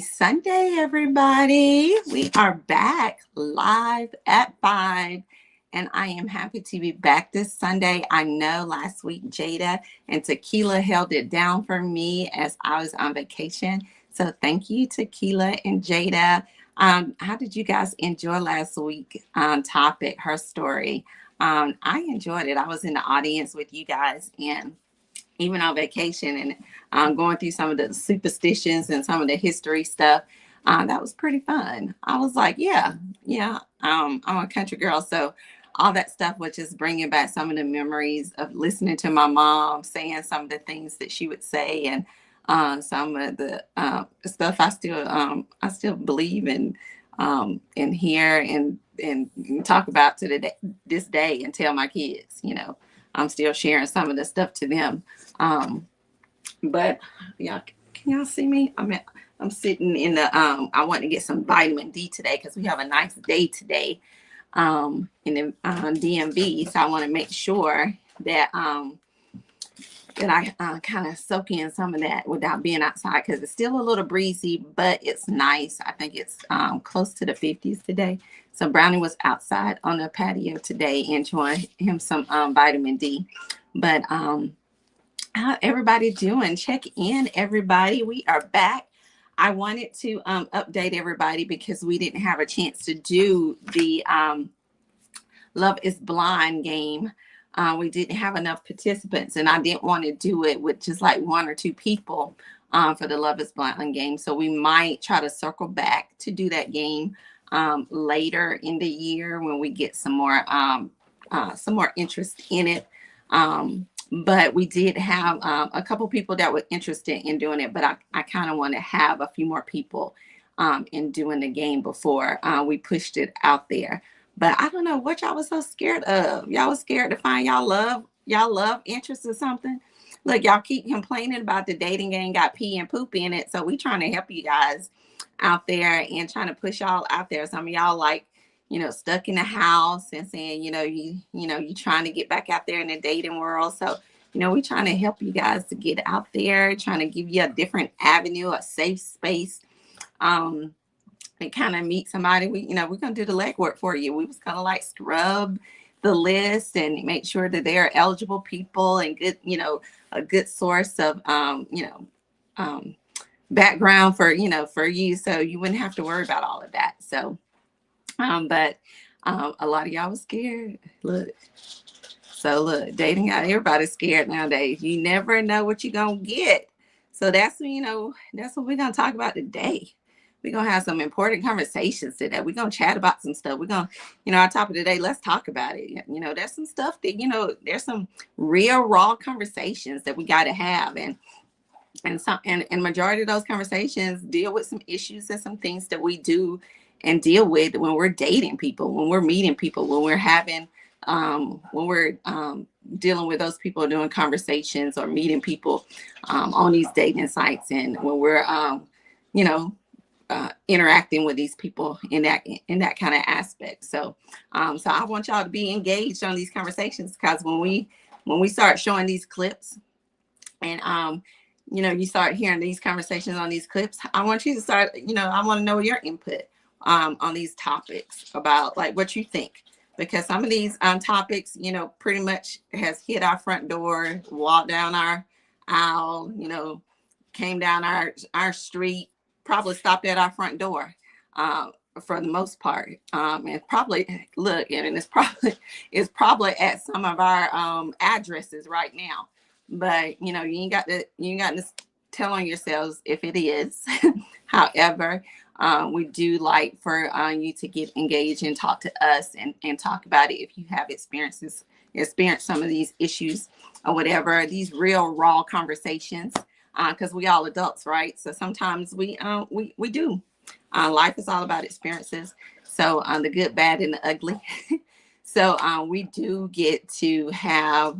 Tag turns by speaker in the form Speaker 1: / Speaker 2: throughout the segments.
Speaker 1: Sunday, everybody. We are back live at 5, and I am happy to be back this Sunday. I know last week Jada and Tequila held it down for me as I was on vacation. So thank you, Tequila and Jada. How did you guys enjoy last week topic, her story? I enjoyed it. I was in the audience with you guys, and even on vacation and going through some of the superstitions and some of the history stuff. That was pretty fun. I was like, yeah. I'm a country girl, so all that stuff was just bringing back some of the memories of listening to my mom saying some of the things that she would say, and some of the stuff I still believe in and hear and talk about to this day and tell my kids. I'm still sharing some of the stuff to them. But yeah, can y'all see me? I'm sitting in the I want to get some vitamin D today because we have a nice day today in the DMV. So I want to make sure that that I kind of soak in some of that without being outside, because it's still a little breezy, but it's nice. I think it's close to the 50s today. So Brownie was outside on the patio today enjoying him some vitamin D. But how everybody doing? Check in, everybody. We are back. I wanted to update everybody because we didn't have a chance to do the Love is Blind game. We didn't have enough participants, and I didn't want to do it with just like one or two people for the Love is Blind game. So we might try to circle back to do that game later in the year when we get some more interest in it. But we did have a couple people that were interested in doing it, but I kind of want to have a few more people in doing the game before we pushed it out there. But I don't know what y'all was so scared of. Y'all was scared to find y'all love interest or something. Look, y'all keep complaining about the dating game got pee and poop in it. So we trying to help you guys out there and trying to push y'all out there. Some of y'all like, stuck in the house and saying, you trying to get back out there in the dating world. So, we trying to help you guys to get out there, trying to give you a different avenue, a safe space, and kind of meet somebody. We're going to do the legwork for you. We was going to like scrub the list and make sure that they're eligible people and good, a good source of, background for you. So you wouldn't have to worry about all of that. So, but a lot of y'all was scared. Look, dating out, everybody's scared nowadays. You never know what you're gonna get. So that's what we're gonna talk about today. We're gonna have some important conversations today. We're gonna chat about some stuff. We're gonna, our topic today, let's talk about it. There's some stuff that, there's some real raw conversations that we gotta have. And majority of those conversations deal with some issues and some things that we do and deal with when we're dating people, when we're meeting people, when we're having, when we're dealing with those people doing conversations or meeting people on these dating sites, and when we're, interacting with these people in that kind of aspect. So I want y'all to be engaged on these conversations, because when we start showing these clips and you start hearing these conversations on these clips, I want you to start, I want to know your input on these topics about like what you think, because some of these topics, pretty much has hit our front door, walked down our aisle, came down our street, probably stopped at our front door for the most part. And probably look, and it's probably at some of our addresses right now. But you ain't got to tell on yourselves if it is. However, we do like for you to get engaged and talk to us and talk about it if you have experienced some of these issues or whatever, these real raw conversations, because we all adults, right? So sometimes we do. Life is all about experiences. So the good, bad, and the ugly. So we do get to have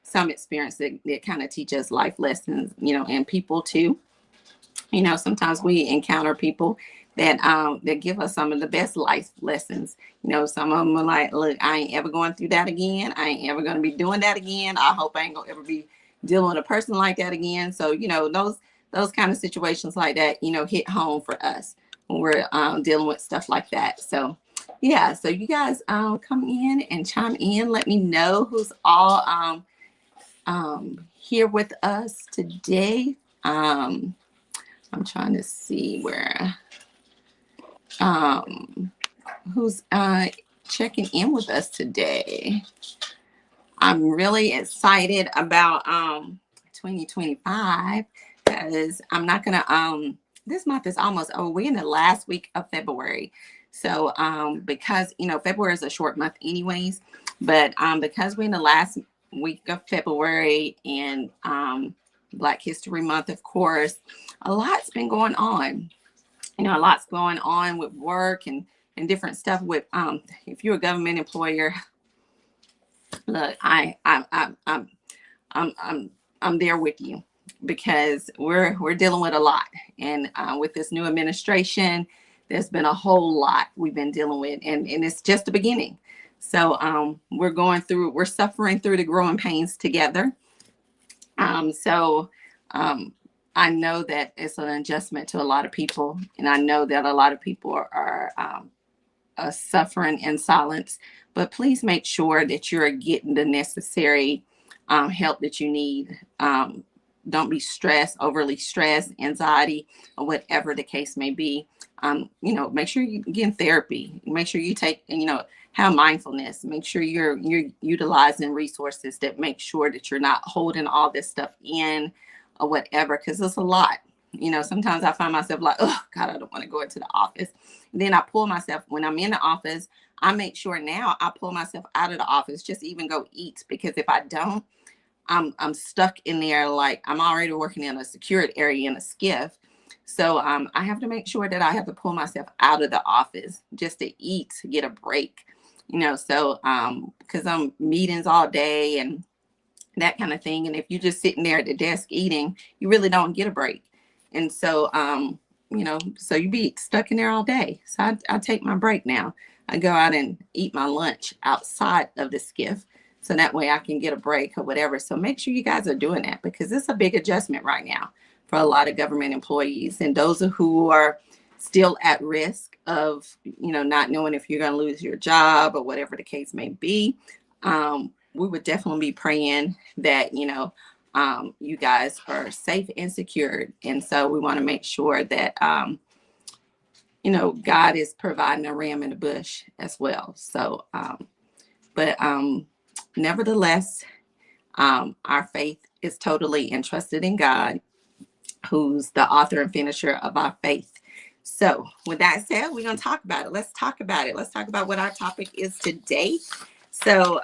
Speaker 1: some experience that kind of teach us life lessons, and people too. Sometimes we encounter people that give us some of the best life lessons. Some of them are like, look, I ain't ever going through that again. I ain't ever going to be doing that again. I hope I ain't going to ever be dealing with a person like that again. So, those kind of situations like that, hit home for us when we're dealing with stuff like that. So yeah, so you guys come in and chime in. Let me know who's all here with us today. I'm trying to see where who's checking in with us today. I'm really excited about 2025 because I'm not gonna this month is almost over. We're in the last week of February. So because February is a short month anyways, but because we're in the last week of February and Black History Month, of course, a lot's been going on. A lot's going on with work and different stuff with if you're a government employer. Look, I'm there with you because we're dealing with a lot, and with this new administration, there's been a whole lot we've been dealing with, and it's just the beginning. So we're suffering through the growing pains together. So I know that it's an adjustment to a lot of people, and I know that a lot of people are suffering in silence. But please make sure that you're getting the necessary help that you need. Don't be stressed, overly stressed, anxiety, or whatever the case may be. Make sure you get in therapy. Make sure you take, have mindfulness. Make sure you're utilizing resources that make sure that you're not holding all this stuff in or whatever, because it's a lot. Sometimes I find myself like, oh God, I don't want to go into the office. And then I pull myself when I'm in the office. I make sure now I pull myself out of the office, just even go eat, because if I don't, I'm stuck in there. Like I'm already working in a secured area in a skiff. So I have to make sure that I have to pull myself out of the office just to eat, to get a break, so because I'm meetings all day and that kind of thing. And if you're just sitting there at the desk eating, you really don't get a break. And so, so you be stuck in there all day. So I take my break now. I go out and eat my lunch outside of the skiff. So that way I can get a break or whatever. So make sure you guys are doing that, because it's a big adjustment right now for a lot of government employees and those who are still at risk of, not knowing if you're going to lose your job or whatever the case may be. We would definitely be praying that, you guys are safe and secured. And so we want to make sure that, God is providing a ram in the bush as well. So, but nevertheless, our faith is totally entrusted in God, who's the author and finisher of our faith. So with that said, we're going to talk about it. Let's talk about it. Let's talk about what our topic is today. So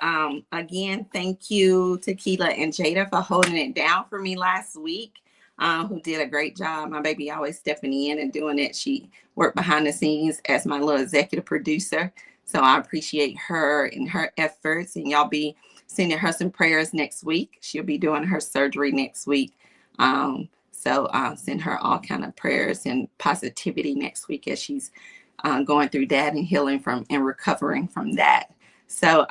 Speaker 1: again, thank you to Keela and Jada for holding it down for me last week, who did a great job. My baby always stepping in and doing it. She worked behind the scenes as my little executive producer. So I appreciate her and her efforts, and y'all be sending her some prayers next week. She'll be doing her surgery next week. So send her all kind of prayers and positivity next week as she's going through that and healing from and recovering from that. So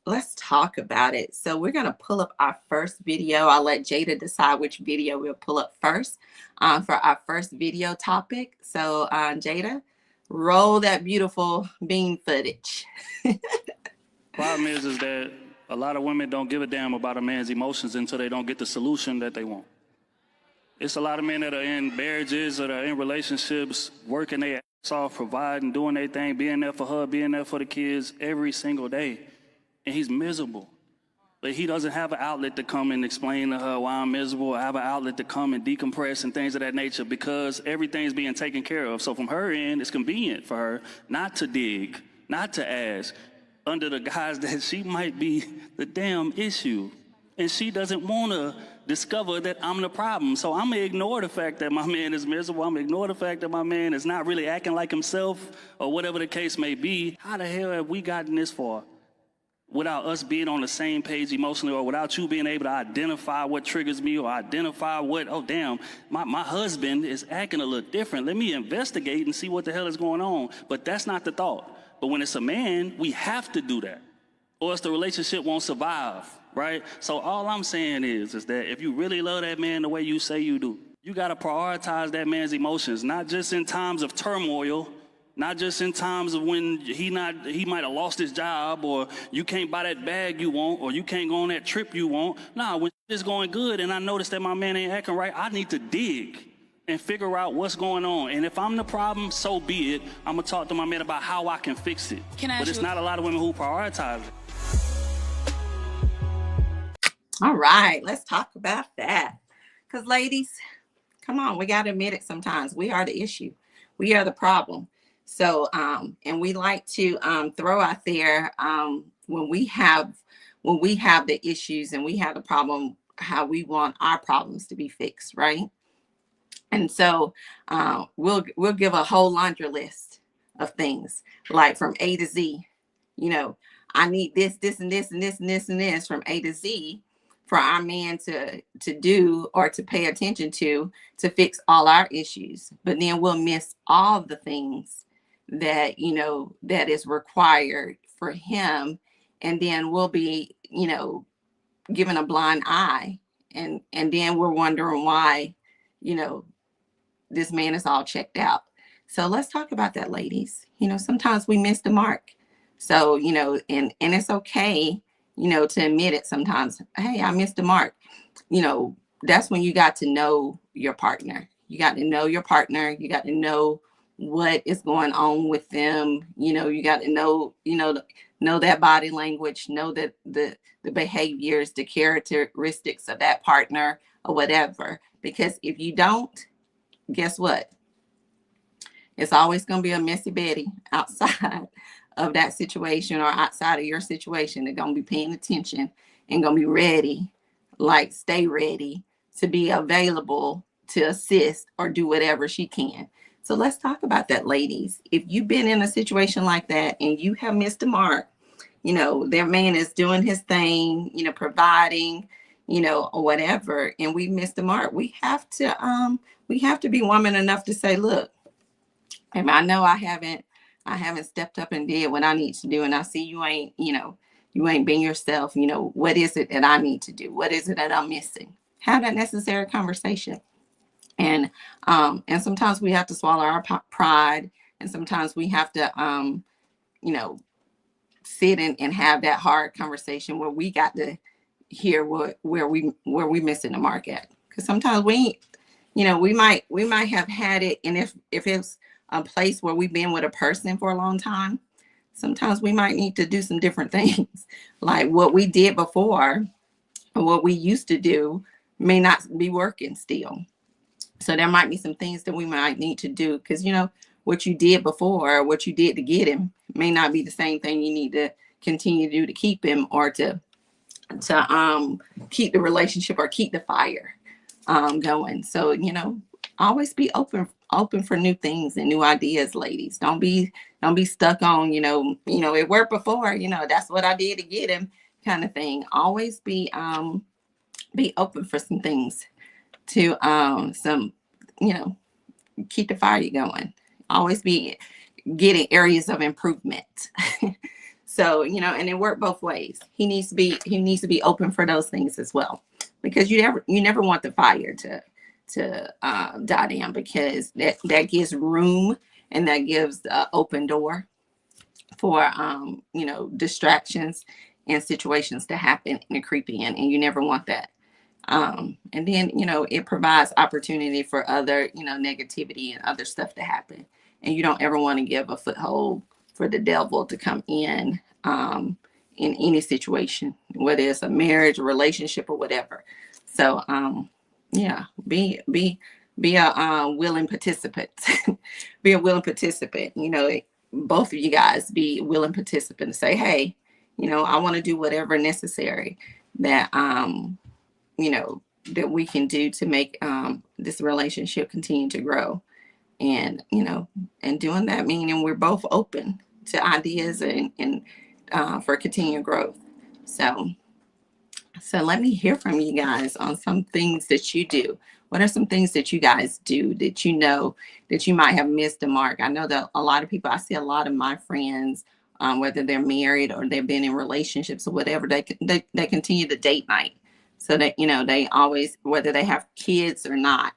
Speaker 1: let's talk about it. So we're going to pull up our first video. I'll let Jada decide which video we'll pull up first for our first video topic. So Jada, roll that beautiful bean footage.
Speaker 2: Problem is that a lot of women don't give a damn about a man's emotions until they don't get the solution that they want. It's a lot of men that are in marriages or are in relationships, working their ass off, providing, doing their thing, being there for her, being there for the kids every single day. And he's miserable. But he doesn't have an outlet to come and explain to her why I'm miserable, or have an outlet to come and decompress and things of that nature, because everything's being taken care of. So from her end, it's convenient for her not to dig, not to ask, under the guise that she might be the damn issue. And she doesn't want to discover that I'm the problem. So I'm going to ignore the fact that my man is miserable. I'm going to ignore the fact that my man is not really acting like himself, or whatever the case may be. How the hell have we gotten this far without us being on the same page emotionally, or without you being able to identify what triggers me, or identify what, oh, damn, my husband is acting a little different. Let me investigate and see what the hell is going on. But that's not the thought. But when it's a man, we have to do that, or else the relationship won't survive, right? So all I'm saying is that if you really love that man the way you say you do, You got to prioritize that man's emotions, not just in times of turmoil, not just in times of when he might have lost his job, or you can't buy that bag you want, or you can't go on that trip you want. Nah, when it's going good and I notice that my man ain't acting right, I need to dig and figure out what's going on. And if I'm the problem, so be it. I'm gonna talk to my man about how I can fix it. But it's not a lot of women who prioritize it.
Speaker 1: All right, let's talk about that. Because ladies, come on, we got to admit it sometimes. We are the issue. We are the problem. So, and we like to throw out there when we have the issues and we have the problem, how we want our problems to be fixed, right? And so we'll give a whole laundry list of things, like from A to Z. You know, I need this, this, and this, and this, and this, and this from A to Z for our man to do or to pay attention to fix all our issues. But then we'll miss all the things that, you know, that is required for him. And then we'll be, you know, given a blind eye. And then we're wondering why, you know, this man is all checked out. So let's talk about that, ladies. You know, sometimes we miss the mark. So, you know, and it's okay, you know, to admit it sometimes. Hey, I missed the mark. You know, that's when you got to know your partner. You got to know your partner. You got to know what is going on with them. You know, you got to know, know that body language, know that the behaviors, the characteristics of that partner or whatever. Because if you don't, guess what? It's always going to be a messy Betty outside of that situation or outside of your situation. They're going to be paying attention and going to be ready, like stay ready to be available to assist or do whatever she can. So let's talk about that, ladies. If you've been in a situation like that and you have missed the mark, you know, their man is doing his thing, you know, providing, you know, or whatever, and we missed the mark. We have to be woman enough to say, look, and I know I haven't stepped up and did what I need to do. And I see you ain't, you know, you ain't being yourself. You know, what is it that I need to do? What is it that I'm missing? Have that necessary conversation. And sometimes we have to swallow our pride. And sometimes we have to, you know, sit and have that hard conversation where we got to hear where we missing the mark at. Because sometimes we, you know, we might have had it. And if it's a place where we've been with a person for a long time, sometimes we might need to do some different things. Like what we did before or what we used to do may not be working still. So there might be some things that we might need to do, because, you know, what you did before, or what you did to get him may not be the same thing you need to continue to do to keep him, or to keep the relationship or keep the fire going. So, you know, always be open for new things and new ideas, ladies. Don't be stuck on, you know, it worked before, you know, that's what I did to get him kind of thing. Always be open for some things to some, you know, keep the fire going. Always be getting areas of improvement. So, you know, and it worked both ways. He needs to be open for those things as well, because you never want the fire to die down, because that gives room and that gives the open door for you know, distractions and situations to happen and creep in, and you never want that. And then, you know, it provides opportunity for other, you know, negativity and other stuff to happen, and you don't ever want to give a foothold for the devil to come in any situation, whether it's a marriage, a relationship, or whatever. So yeah, be a willing participant. Be a willing participant. You know, both of you guys be willing participants. Say, hey, you know, I want to do whatever necessary that you know, that we can do to make this relationship continue to grow. And, you know, and doing that meaning we're both open to ideas and for continued growth. So let me hear from you guys on some things that you do. What are some things that you guys do that you know that you might have missed the mark? I know that a lot of people, I see a lot of my friends, whether they're married or they've been in relationships or whatever, they continue to date night. So that, you know, they always, whether they have kids or not,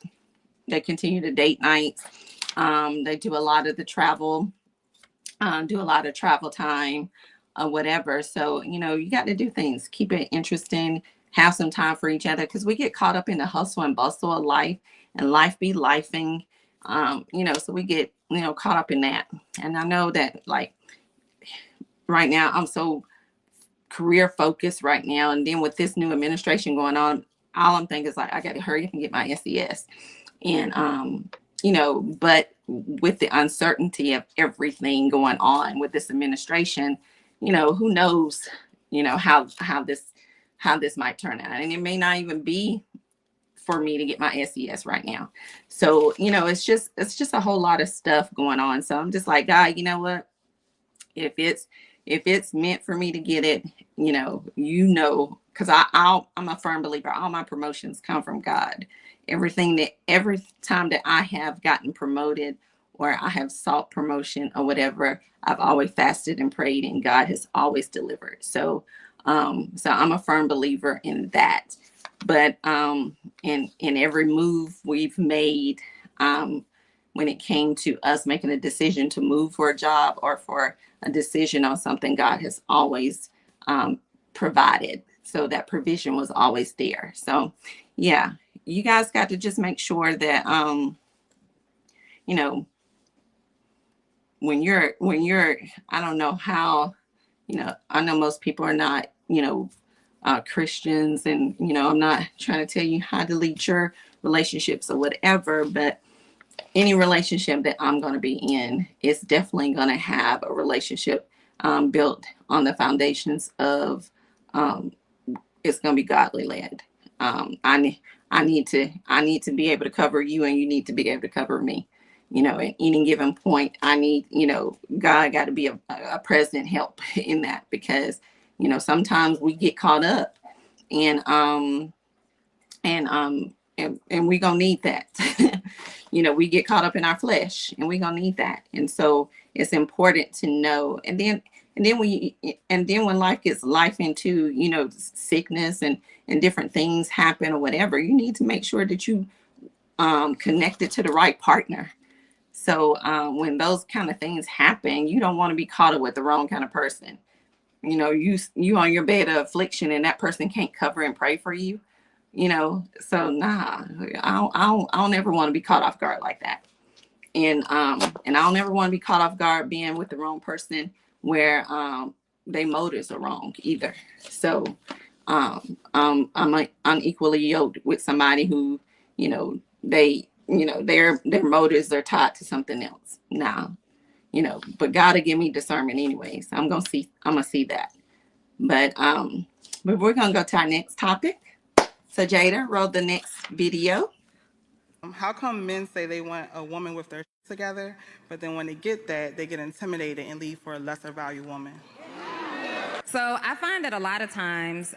Speaker 1: they continue to date nights. They do a lot of the travel, do a lot of travel time, whatever. So, you got to do things, keep it interesting, have some time for each other, because we get caught up in the hustle and bustle of life, and life be lifing. So we get, caught up in that. And I know that, like, right now, I'm so career focused right now. And then with this new administration going on, all I'm thinking is like, I got to hurry up and get my SES. And, but with the uncertainty of everything going on with this administration, who knows, how this might turn out. And it may not even be for me to get my SES right now. So, it's just a whole lot of stuff going on. So I'm just like, God, you know what? If it's meant for me to get it, because I'm a firm believer. All my promotions come from God. Every time that I have gotten promoted or I have sought promotion or whatever, I've always fasted and prayed, and God has always delivered. So I'm a firm believer in that. But in every move we've made, when it came to us making a decision to move for a job or for a decision on something, God has always provided. So that provision was always there. So yeah, you guys got to just make sure that, when you're, I don't know how, I know most people are not, Christians, and, I'm not trying to tell you how to lead your relationships or whatever, but any relationship that I'm going to be in is definitely going to have a relationship built on the foundations of, it's going to be godly led. I need to be able to cover you, and you need to be able to cover me. At any given point, I need, God got to be a present help in that, because, sometimes we get caught up, and we're gonna need that. We get caught up in our flesh, and we're gonna need that. And so it's important to know. And then when life gets life into, sickness and different things happen or whatever, you need to make sure that you connected to the right partner. So when those kind of things happen, you don't want to be caught up with the wrong kind of person. You on your bed of affliction, and that person can't cover and pray for you. So nah, I don't ever want to be caught off guard like that. And I don't ever want to be caught off guard being with the wrong person where their motives are wrong either. So I'm unequally yoked with somebody who, their motives are tied to something else. Nah, but God will give me discernment anyways. I'm gonna see that. But we're gonna go to our next topic. So Jada, roll the next video.
Speaker 3: How come men say they want a woman with their shit together, but then when they get that, they get intimidated and leave for a lesser value woman?
Speaker 4: So I find that a lot of times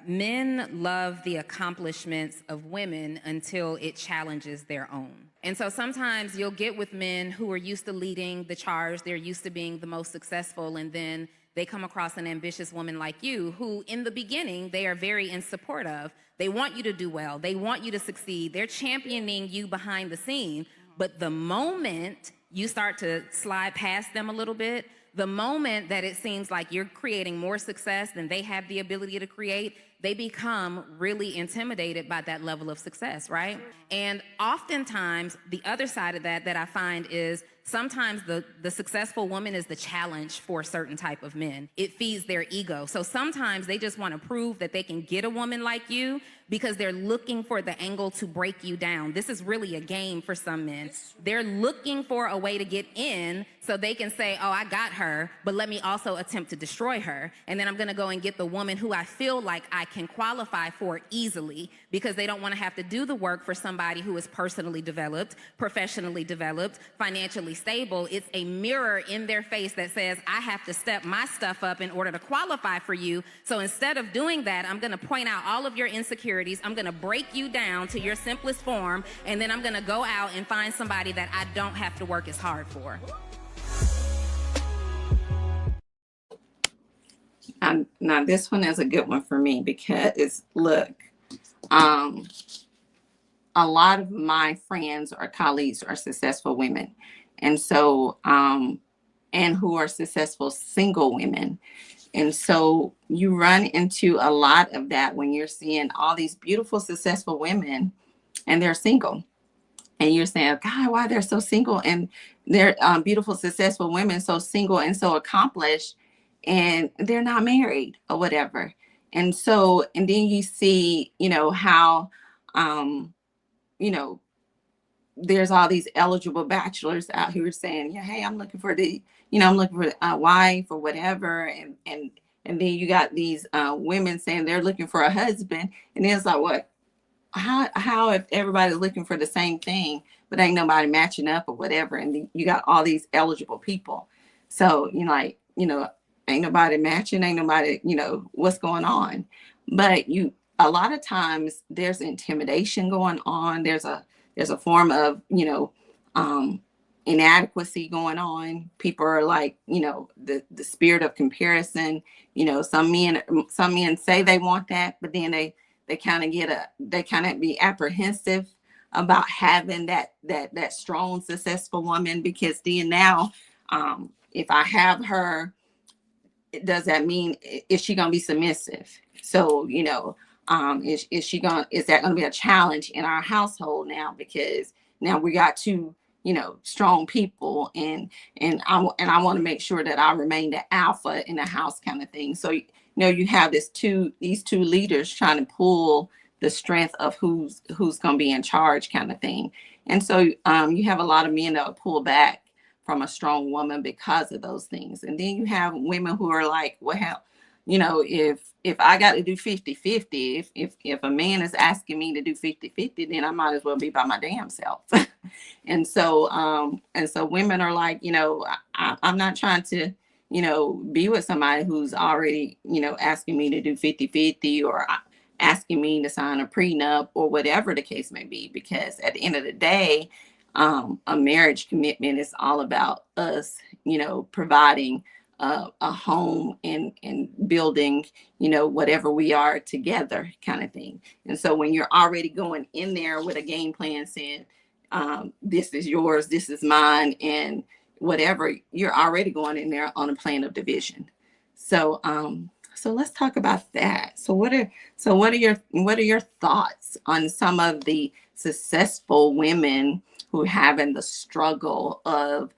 Speaker 4: men love the accomplishments of women until it challenges their own. And so sometimes you'll get with men who are used to leading the charge, they're used to being the most successful, and then they come across an ambitious woman like you who, in the beginning, they are very in support of. They want you to do well. They want you to succeed. They're championing you behind the scene. But the moment you start to slide past them a little bit, the moment that it seems like you're creating more success than they have the ability to create, they become really intimidated by that level of success, right? And oftentimes, the other side of that I find is sometimes the successful woman is the challenge for a certain type of men. It feeds their ego. So sometimes they just want to prove that they can get a woman like you because they're looking for the angle to break you down. This is really a game for some men. They're looking for a way to get in so they can say, oh, I got her, but let me also attempt to destroy her. And then I'm going to go and get the woman who I feel like I can qualify for easily, because they don't want to have to do the work for somebody who is personally developed, professionally developed, financially stable. It's a mirror in their face that says, I have to step my stuff up in order to qualify for you. So instead of doing that, I'm going to point out all of your insecurities. I'm going to break you down to your simplest form. And then I'm going to go out and find somebody that I don't have to work as hard for.
Speaker 1: Now this one is a good one for me, because look, a lot of my friends or colleagues are successful women. And so, and who are successful single women. And so you run into a lot of that when you're seeing all these beautiful, successful women and they're single. And you're saying, God, why they're so single, and they're beautiful, successful women, so single and so accomplished, and they're not married or whatever. And so, and then you see, how, um, you know, there's all these eligible bachelors out here saying, yeah, hey, I'm looking for I'm looking for a wife or whatever. And then you got these women saying they're looking for a husband. And then it's like, what? How if everybody's looking for the same thing, but ain't nobody matching up or whatever, and you got all these eligible people. So ain't nobody matching, ain't nobody, what's going on. But a lot of times there's intimidation going on. There's a form of um inadequacy going on. People are like, the spirit of comparison. Some men say they want that, but then they kind of be apprehensive about having that strong, successful woman, because then now, if I have her, does that mean, is she going to be submissive? So, is that going to be a challenge in our household now? Because now we got two, strong people, and I want to make sure that I remain the alpha in the house, kind of thing. So, you have these two leaders trying to pull the strength of who's going to be in charge, kind of thing. And so, you have a lot of men that will pull back from a strong woman because of those things. And then you have women who are like, well, if I got to do 50-50, if a man is asking me to do 50-50, then I might as well be by my damn self. And so women are like, I'm not trying to, be with somebody who's already, asking me to do 50-50, or asking me to sign a prenup, or whatever the case may be. Because at the end of the day, a marriage commitment is all about us, providing a home and building, whatever we are together, kind of thing. And so when you're already going in there with a game plan saying, this is yours, this is mine, and whatever, you're already going in there on a plan of division. So let's talk about that. So what are your thoughts on some of the successful women who are having the struggle of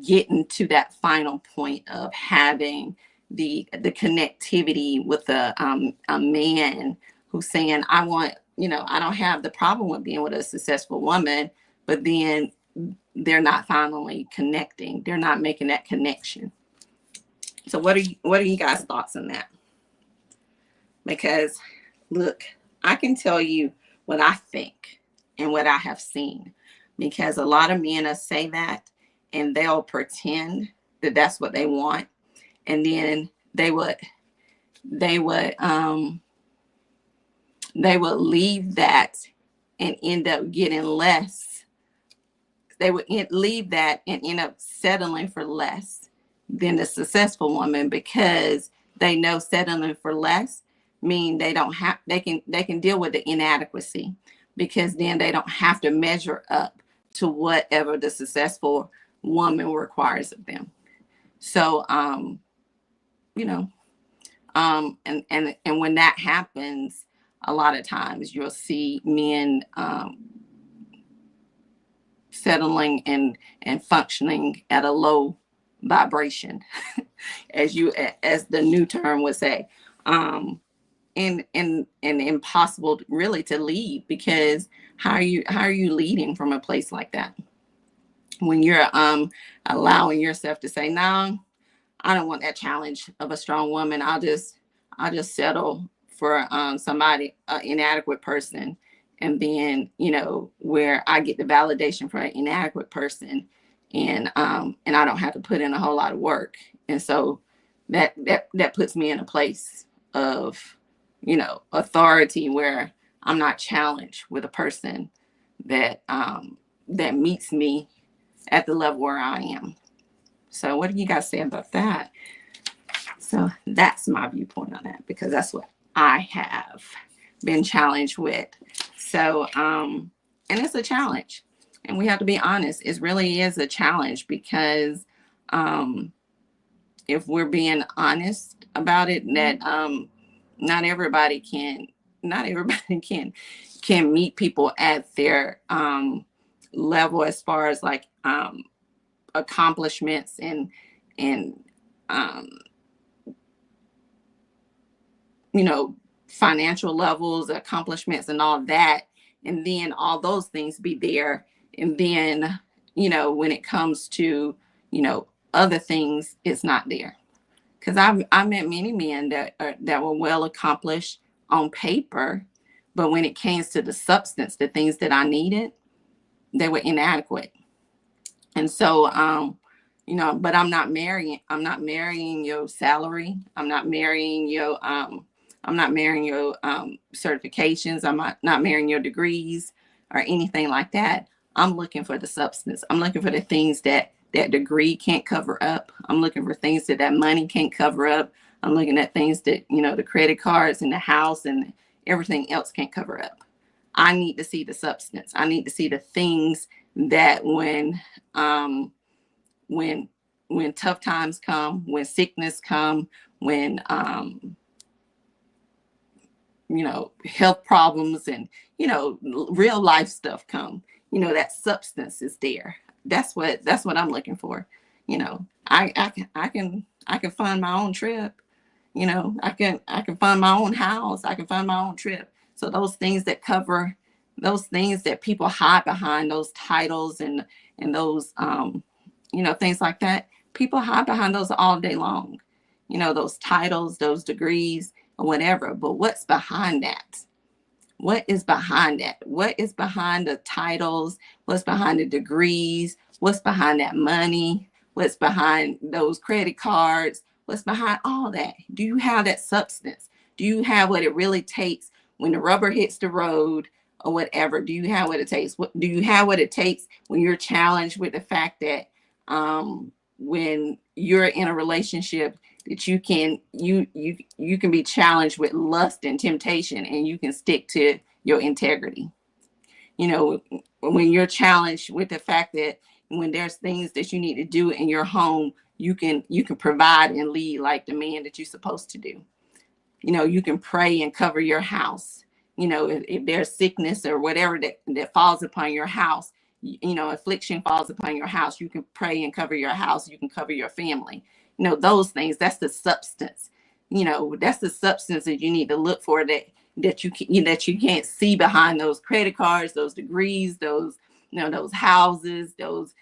Speaker 1: getting to that final point of having the connectivity with a man who's saying, I want, I don't have the problem with being with a successful woman, but then they're not finally connecting. They're not making that connection. So what are you guys' thoughts on that? Because look, I can tell you what I think and what I have seen, because a lot of men say that, and they'll pretend that that's what they want, and then they would leave that and end up getting less. They would leave that and end up settling for less than the successful woman, because they know settling for less mean they can deal with the inadequacy, because then they don't have to measure up to whatever the successful woman requires of them. So and when that happens, a lot of times you'll see men settling and functioning at a low vibration, as the new term would say, and impossible really to lead, because how are you leading from a place like that when you're allowing yourself to say, no, I don't want that challenge of a strong woman. I'll just settle for somebody, inadequate person, and then where I get the validation for an inadequate person, and I don't have to put in a whole lot of work. And so that puts me in a place of authority, where I'm not challenged with a person that meets me at the level where I am. So what do you guys say about that? So that's my viewpoint on that, because that's what I have been challenged with. So, and it's a challenge. And we have to be honest, it really is a challenge because if we're being honest about it, that not everybody can meet people at their level as far as like accomplishments and um, you know, financial levels, accomplishments, and all that, and then all those things be there, and then when it comes to other things, it's not there. Because I met many men that were well accomplished on paper, but when it came to the substance, the things that I needed, they were inadequate. And so, but I'm not marrying your salary. I'm not marrying your certifications. I'm not marrying your degrees or anything like that. I'm looking for the substance. I'm looking for the things that degree can't cover up. I'm looking for things that money can't cover up. I'm looking at things that, the credit cards and the house and everything else can't cover up. I need to see the substance. I need to see the things that when tough times come, when sickness come, when health problems and real life stuff come, that substance is there. That's what I'm looking for. I can fund my own trip. I can fund my own house. I can fund my own trip. So those things that people hide behind, those titles and those things like that, people hide behind those all day long. Those titles, those degrees, or whatever. But what's behind that? What is behind that? What is behind the titles? What's behind the degrees? What's behind that money? What's behind those credit cards? What's behind all that? Do you have that substance? Do you have what it really takes when the rubber hits the road or whatever? Do you have what it takes? Do you have what it takes when you're challenged with the fact that when you're in a relationship that you can be challenged with lust and temptation, and you can stick to your integrity? When you're challenged with the fact that when there's things that you need to do in your home, you can provide and lead like the man that you're supposed to do. You can pray and cover your house. If there's sickness or whatever that falls upon your house, affliction falls upon your house, you can pray and cover your house. You can cover your family. Those things, that's the substance. That's the substance that you need to look for, that you can't see behind those credit cards, those degrees, those houses, those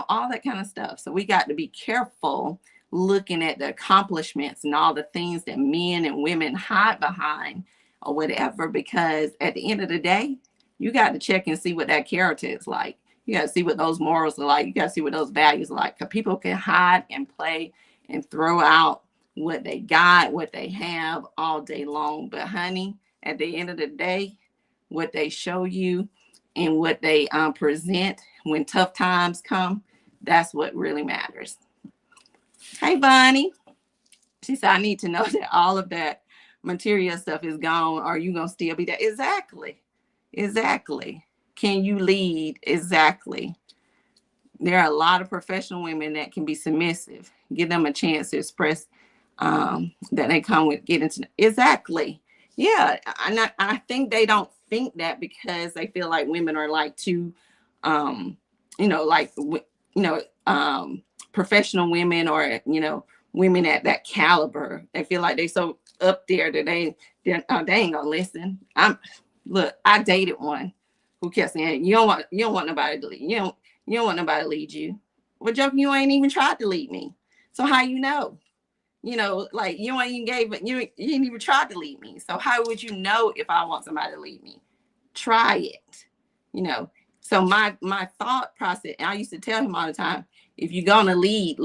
Speaker 1: all that kind of stuff. So we got to be careful looking at the accomplishments and all the things that men and women hide behind or whatever, because at the end of the day, you got to check and see what that character is like. You got to see what those morals are like. You got to see what those values are like. Because people can hide and play and throw out what they got, what they have all day long. But honey, at the end of the day, what they show you and what they present when tough times come, that's what really matters. Hey, Bonnie. She said, I need to know that all of that material stuff is gone. Are you going to still be there? Exactly. Can you lead? Exactly. There are a lot of professional women that can be submissive. Give them a chance to express that they come with get into. Exactly. Yeah. I think they don't think that because they feel like women are like too, professional women, or, women at that caliber. They feel like they so up there that they ain't gonna listen. I dated one who kept saying, you don't want nobody to lead. You don't want nobody to lead you. Well, Joe, you ain't even tried to lead me. So how like you ain't even gave it, you ain't even tried to lead me. So how would you know if I want somebody to lead me? Try it. So my thought process, and I used to tell him all the time, if you're gonna lead.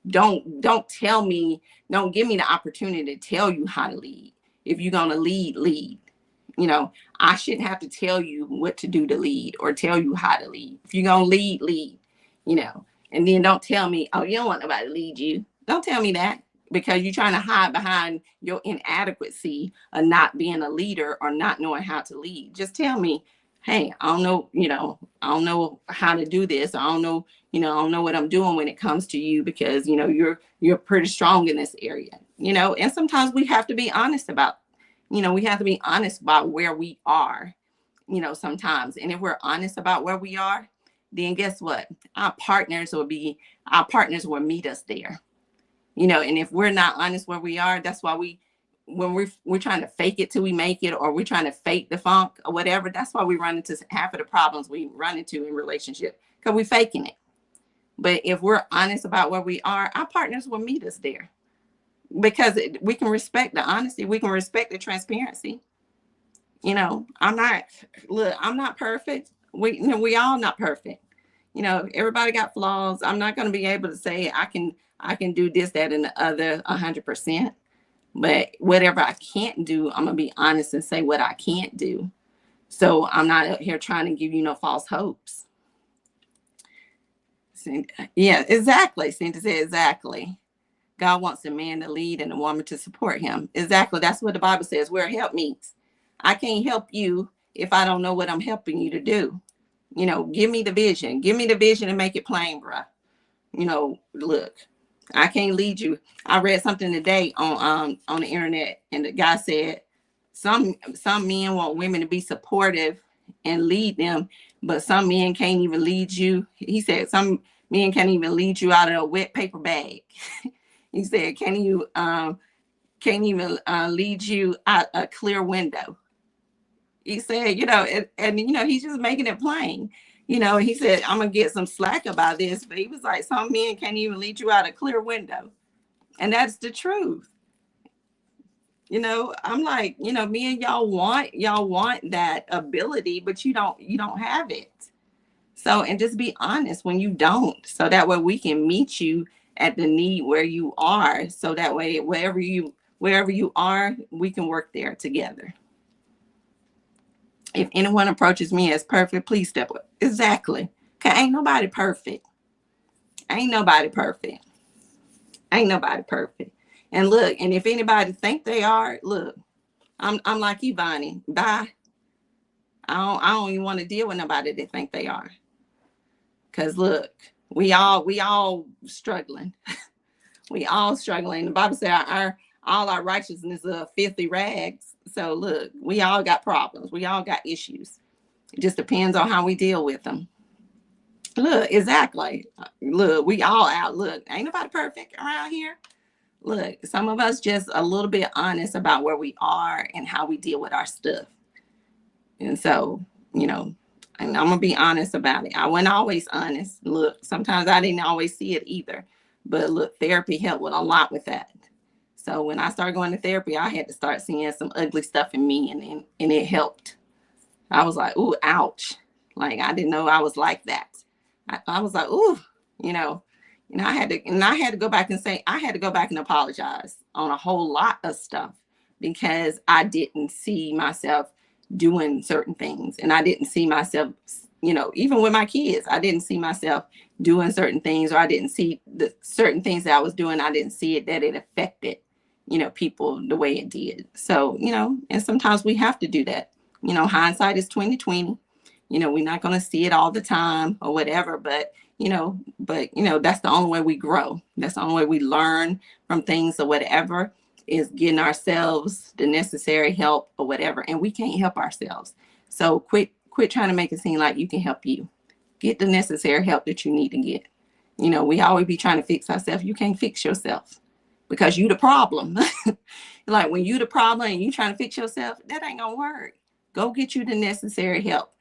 Speaker 1: Don't tell me, don't give me the opportunity to tell you how to lead. If you're gonna lead. I shouldn't have to tell you what to do to lead or tell you how to lead. If you're gonna lead. And then don't tell me, oh, you don't want nobody to lead you. Don't tell me that. because you're trying to hide behind your inadequacy of not being a leader or not knowing how to lead. Just tell me, hey, I don't know, I don't know how to do this. I don't know, I don't know what I'm doing when it comes to you, because, you're pretty strong in this area, and sometimes we have to be honest about, we have to be honest about where we are, sometimes. And if we're honest about where we are, then guess what? Our partners will meet us there. And if we're not honest where we are, that's why when we're trying to fake it till we make it, or we're trying to fake the funk or whatever, that's why we run into half of the problems we run into in relationship, because we're faking it. But if we're honest about where we are, our partners will meet us there, because we can respect the honesty. We can respect the transparency. I'm not perfect. We all not perfect. Everybody got flaws. I'm not going to be able to say I can do this, that, and the other 100%. But whatever I can't do, I'm going to be honest and say what I can't do. So I'm not out here trying to give you no false hopes. Yeah, exactly. Cynthia said exactly. God wants a man to lead and a woman to support him. Exactly. That's what the Bible says, where help meets. I can't help you if I don't know what I'm helping you to do. Give me the vision. Give me the vision and make it plain, bruh. Look, I can't lead you. I read something today on the internet, and the guy said some men want women to be supportive and lead them, but some men can't even lead you. He said some men can't even lead you out of a wet paper bag. He said, can't even lead you out a clear window. He said, he's just making it plain. He said, I'm going to get some slack about this, but he was like, some men can't even lead you out a clear window. And that's the truth. I'm like, me and y'all want that ability, but you don't have it. So, and just be honest when you don't, so that way we can meet you at the need where you are. So that way, wherever you are, we can work there together. If anyone approaches me as perfect, please step up. Exactly. Cause ain't nobody perfect. Ain't nobody perfect. And look, and if anybody think they are, look, I'm like you, Bonnie. Bye. I don't even want to deal with nobody that think they are. Cause look, we all struggling. We all struggling. The Bible said all our righteousness are filthy rags. So look, we all got problems. We all got issues. It just depends on how we deal with them. Look, exactly. Look, we all out. Look, ain't nobody perfect around here. Look, some of us just a little bit honest about where we are and how we deal with our stuff. And so, and I'm going to be honest about it. I wasn't always honest. Look, sometimes I didn't always see it either. But look, therapy helped with a lot with that. So when I started going to therapy, I had to start seeing some ugly stuff in me, and it helped. I was like, ooh, ouch. Like, I didn't know I was like that. I was like, ooh, I had to go back and apologize on a whole lot of stuff, because I didn't see myself doing certain things. And I didn't see myself, even with my kids, I didn't see myself doing certain things, or I didn't see the certain things that I was doing. I didn't see it, that it affected, people the way it did. So, and sometimes we have to do that. Hindsight is 20/20. We're not going to see it all the time or whatever, but that's the only way we grow. That's the only way we learn from things or whatever, is getting ourselves the necessary help or whatever. And we can't help ourselves. So quit trying to make it seem like you can help you. Get the necessary help that you need to get. We always be trying to fix ourselves. You can't fix yourself, because you the problem. Like, when you the problem and you trying to fix yourself, that ain't gonna work. Go get you the necessary help.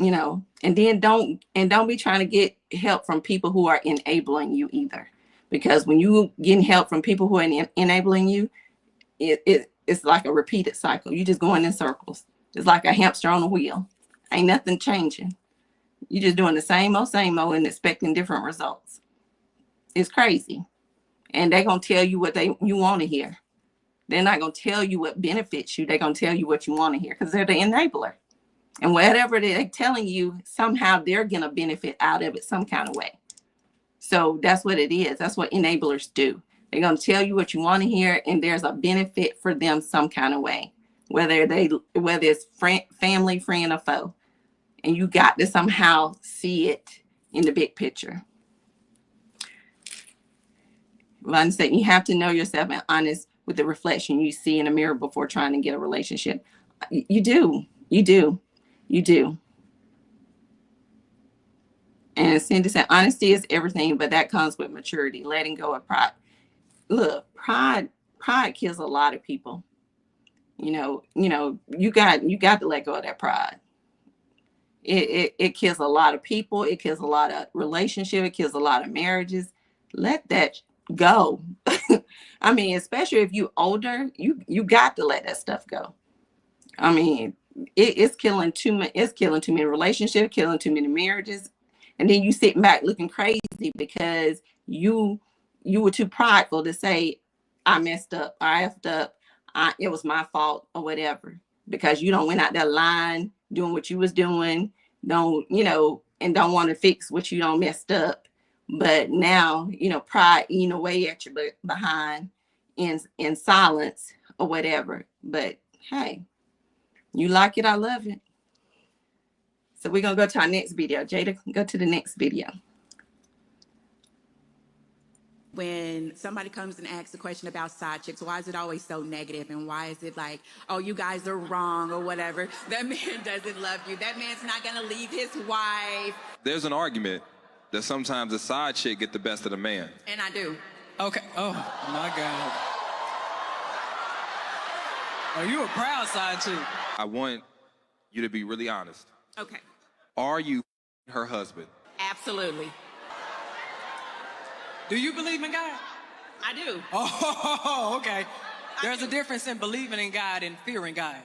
Speaker 1: And then don't be trying to get help from people who are enabling you either. Because when you getting help from people who are enabling you, it's like a repeated cycle. You just going in circles. It's like a hamster on a wheel. Ain't nothing changing. You just doing the same old and expecting different results. It's crazy. And they're gonna tell you what you want to hear. They're not gonna tell you what benefits you. They're gonna tell you what you want to hear, because they're the enabler. And whatever they're telling you, somehow they're going to benefit out of it some kind of way. So that's what it is. That's what enablers do. They're going to tell you what you want to hear, and there's a benefit for them some kind of way, whether it's family, friend, or foe. And you got to somehow see it in the big picture. Like I said, you have to know yourself and honest with the reflection you see in the mirror before trying to get a relationship. You do. And Cindy said, honesty is everything, but that comes with maturity, letting go of pride. Look, pride kills a lot of people. You got to let go of that pride. It kills a lot of people. It kills a lot of relationships. It kills a lot of marriages. Let that go. I mean, especially if you older, you got to let that stuff go. I mean, it's killing too many. It's killing too many relationships. Killing too many marriages. And then you sitting back looking crazy because you were too prideful to say, I messed up, I effed up, it was my fault or whatever, because you don't went out that line doing what you was doing, and don't want to fix what you don't messed up. But now, pride eating away at your behind in silence or whatever. But hey, you like it, I love it. So we're going to go to our next video. Jada, go to the next video.
Speaker 5: When somebody comes and asks a question about side chicks, why is it always so negative? And why is it like, oh, you guys are wrong or whatever? That man doesn't love you. That man's not going to leave his wife.
Speaker 6: There's an argument that sometimes a side chick get the best of the man.
Speaker 5: And I do.
Speaker 7: Okay. Oh, my God. Are you a proud side chick?
Speaker 6: I want you to be really honest.
Speaker 5: Okay.
Speaker 6: Are you her husband?
Speaker 5: Absolutely.
Speaker 7: Do you believe in God?
Speaker 5: I do.
Speaker 7: Oh, okay. There's a difference in believing in God and fearing God.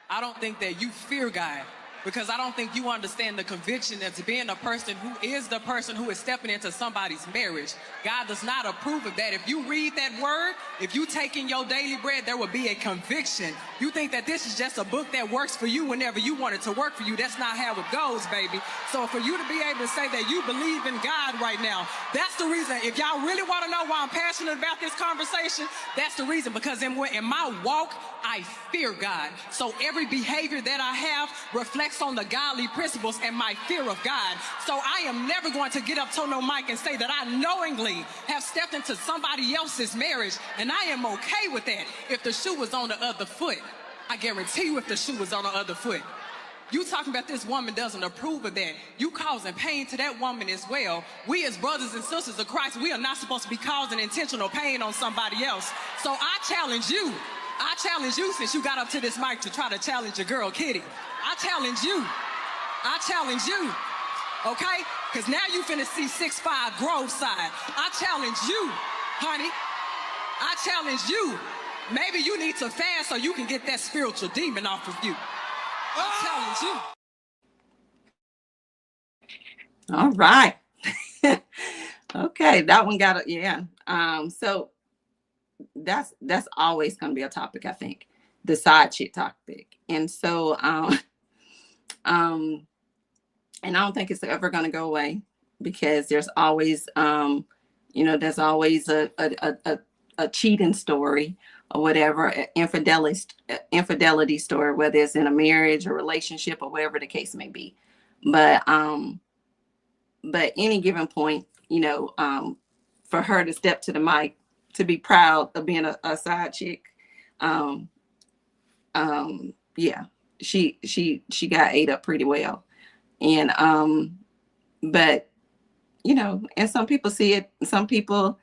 Speaker 7: I don't think that you fear God, because I don't think you understand the conviction that's being a person who is the person who is stepping into somebody's marriage. God does not approve of that. If you read that word, if you take in your daily bread, there will be a conviction. You think that this is just a book that works for you whenever you want it to work for you. That's not how it goes, baby. So for you to be able to say that you believe in God right now, that's the reason. If y'all really want to know why I'm passionate about this conversation, that's the reason. Because in my walk, I fear God. So every behavior that I have reflects on the godly principles and my fear of God. So I am never going to get up to no mic and say that I knowingly have stepped into somebody else's marriage, and I am okay with that. If the shoe was on the other foot, I guarantee you if the shoe was on the other foot. You talking about this woman doesn't approve of that. You causing pain to that woman as well. We as brothers and sisters of Christ, we are not supposed to be causing intentional pain on somebody else. So I challenge you, since you got up to this mic to try to challenge your girl, Kitty. I challenge you, okay? Because now you finna see 6'5" Grove side. I challenge you, honey. I challenge you. Maybe you need to fast so you can get that spiritual demon off of you. I challenge
Speaker 1: you. All right. Okay, that one got it. Yeah. So that's always going to be a topic, I think, the side chick topic. And so, and I don't think it's ever going to go away, because there's always, there's always a cheating story or whatever, infidelity story, whether it's in a marriage or relationship or whatever the case may be. But any given point, for her to step to the mic, to be proud of being a side chick, yeah, she got ate up pretty well. And but and some people see it, some people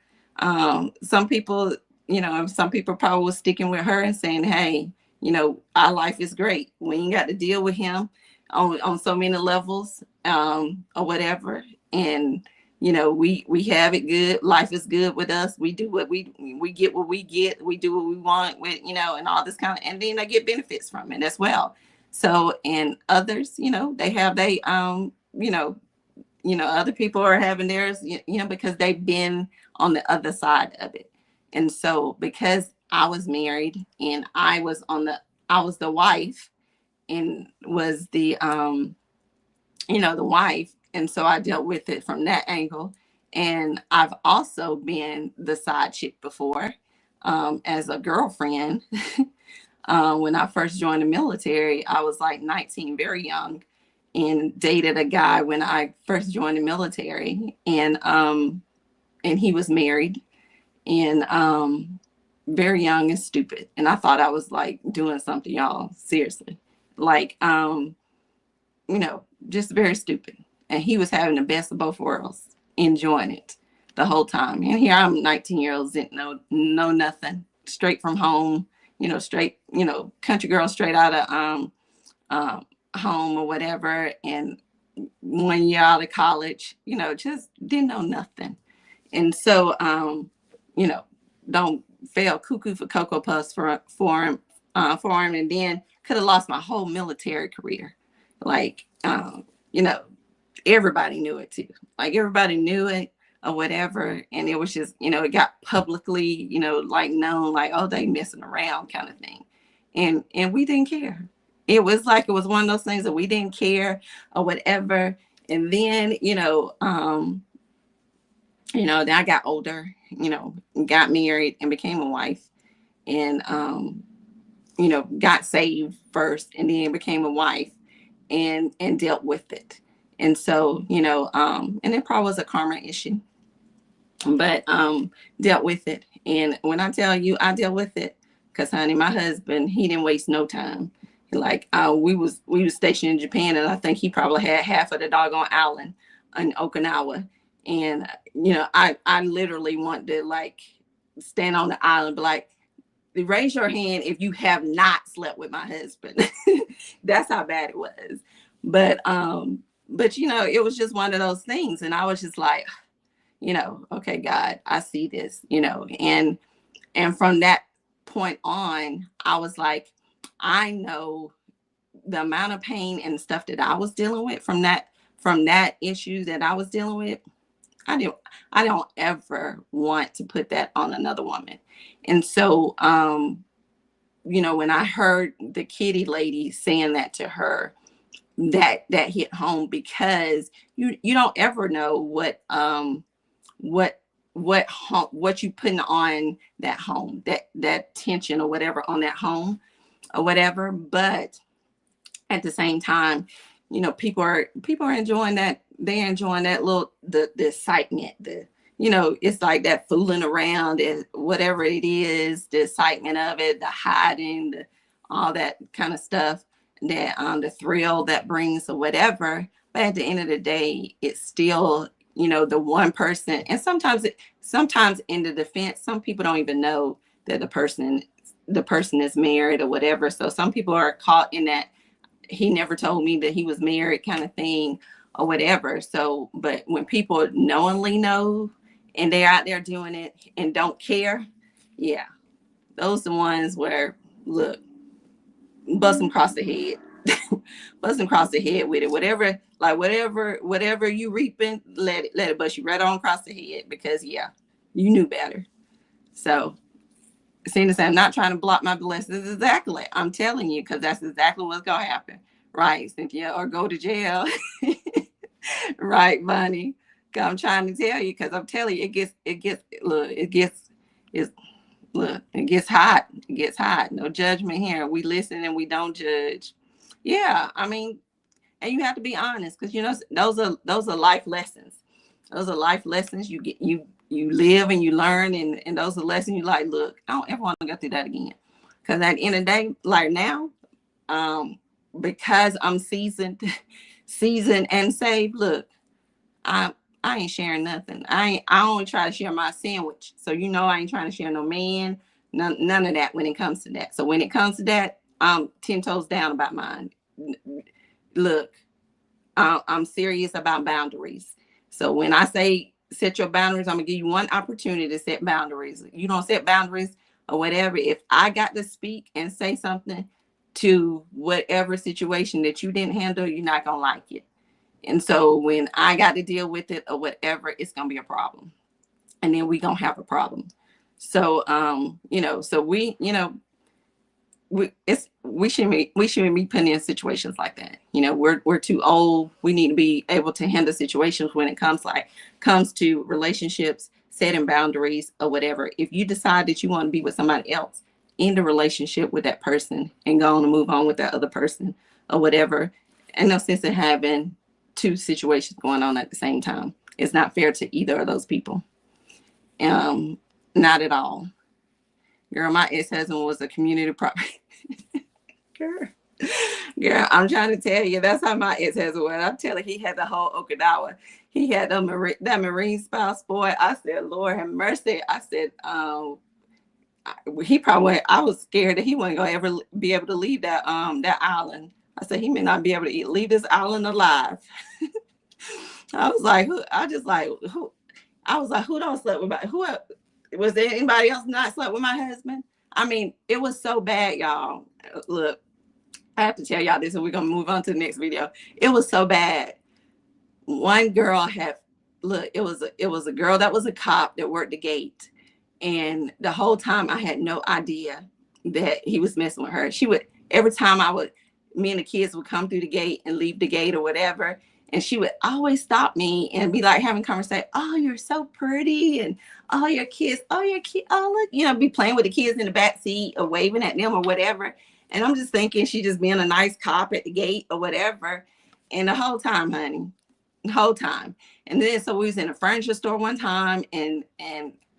Speaker 1: probably was sticking with her and saying, hey, our life is great, we ain't got to deal with him on so many levels, or whatever. And we have it good, life is good with us, we do what we get what we get, we do what we want with, and all this kind of, and then they get benefits from it as well. So, and others, they have other people are having theirs, because they've been on the other side of it. And so because I was married and I was the wife and was the wife. And so I dealt with it from that angle. And I've also been the side chick before, as a girlfriend. When I first joined the military, I was like 19, very young, and dated a guy when I first joined the military, and he was married, and very young and stupid. And I thought I was like doing something, y'all, seriously. Like, just very stupid. And he was having the best of both worlds, enjoying it the whole time. And here I'm 19 years old, didn't know nothing, straight from home, straight, country girl straight out of home or whatever. And 1 year out of college, just didn't know nothing. And so, don't fail cuckoo for Cocoa Puffs for him, and then could have lost my whole military career. Like, everybody knew it too. Like everybody knew it or whatever. And it was just, it got publicly, like known, like, oh, they messing around kind of thing. And we didn't care. It was like, it was one of those things that we didn't care or whatever. And then, then I got older, got married and became a wife, and, got saved first and then became a wife, and dealt with it. And so, and it probably was a karma issue, but dealt with it. And when I tell you I dealt with it, because honey, my husband, he didn't waste no time. Like, we was stationed in Japan, and I think he probably had half of the doggone island in Okinawa. And I literally want to like stand on the island, be like, raise your hand if you have not slept with my husband. That's how bad it was. But it was just one of those things, and I was just like, okay, God, I see this, and from that point on, I was like, I know the amount of pain and stuff that I was dealing with from that issue that I was dealing with. I don't ever want to put that on another woman. And so, when I heard the kitty lady saying that to her, that hit home, because you don't ever know what you putting on that home, that tension or whatever on that home or whatever. But at the same time, people are enjoying that. They're enjoying that little, the excitement, it's like that fooling around and whatever it is, the excitement of it, the hiding, all that kind of stuff, that the thrill that brings or whatever. But at the end of the day, it's still, the one person. And sometimes in the defense, some people don't even know that the person is married or whatever. So some people are caught in that he never told me that he was married kind of thing or whatever. So, but when people knowingly know and they're out there doing it and don't care, yeah, those are the ones where, look, bust them across the head. Bust them across the head with it. Whatever you reaping, let it bust you right on across the head, because yeah, you knew better. So, seeing as I'm not trying to block my blessings, exactly, I'm telling you, because that's exactly what's gonna happen, right, Cynthia? Or go to jail. Right, Bunny? I'm trying to tell you, because I'm telling you, it gets hot. It gets hot. No judgment here. We listen and we don't judge. Yeah, I mean, and you have to be honest, because those are life lessons. Those are life lessons you get. You live and you learn, and those are lessons you like. Look, I don't ever want to go through that again. Because at the end of the day, like now, because I'm seasoned and saved. Look, I ain't sharing nothing. I only try to share my sandwich. So I ain't trying to share no man, none of that when it comes to that. So when it comes to that, I'm 10 toes down about mine. Look, I'm serious about boundaries. So when I say set your boundaries, I'm gonna give you one opportunity to set boundaries. You don't set boundaries or whatever. If I got to speak and say something to whatever situation that you didn't handle, you're not gonna like it. And so when I got to deal with it or whatever, it's gonna be a problem, and then we gonna have a problem. So so we we shouldn't be put in situations like that. You know, we're too old. We need to be able to handle situations when it comes to relationships, setting boundaries or whatever. If you decide that you want to be with somebody else, end the relationship with that person and go on and move on with that other person or whatever. And no sense in having two situations going on at the same time. It's not fair to either of those people. Not at all. Girl, my ex-husband was a community property. Girl. Girl, I'm trying to tell you, that's how my ex-husband was. I'm telling you, he had the whole Okinawa. He had that Marine spouse, boy. I said, Lord have mercy. I said, he probably, I was scared that he wasn't going to ever be able to leave that island. I said, he may not be able to leave this island alive. I was like, who don't sleep with my, who was there anybody else not slept with my husband? I mean, it was so bad, y'all. Look, I have to tell y'all this, and we're gonna move on to the next video. It was so bad. One girl it was a girl that was a cop that worked the gate, and the whole time I had no idea that he was messing with her. She would, every time me and the kids would come through the gate and leave the gate or whatever, and she would always stop me and be like having conversation. Oh, you're so pretty, and oh, your kids, oh look, you know, be playing with the kids in the back seat or waving at them or whatever. And I'm just thinking she just being a nice cop at the gate or whatever. And the whole time, honey, the whole time. And then so we was in a furniture store one time, and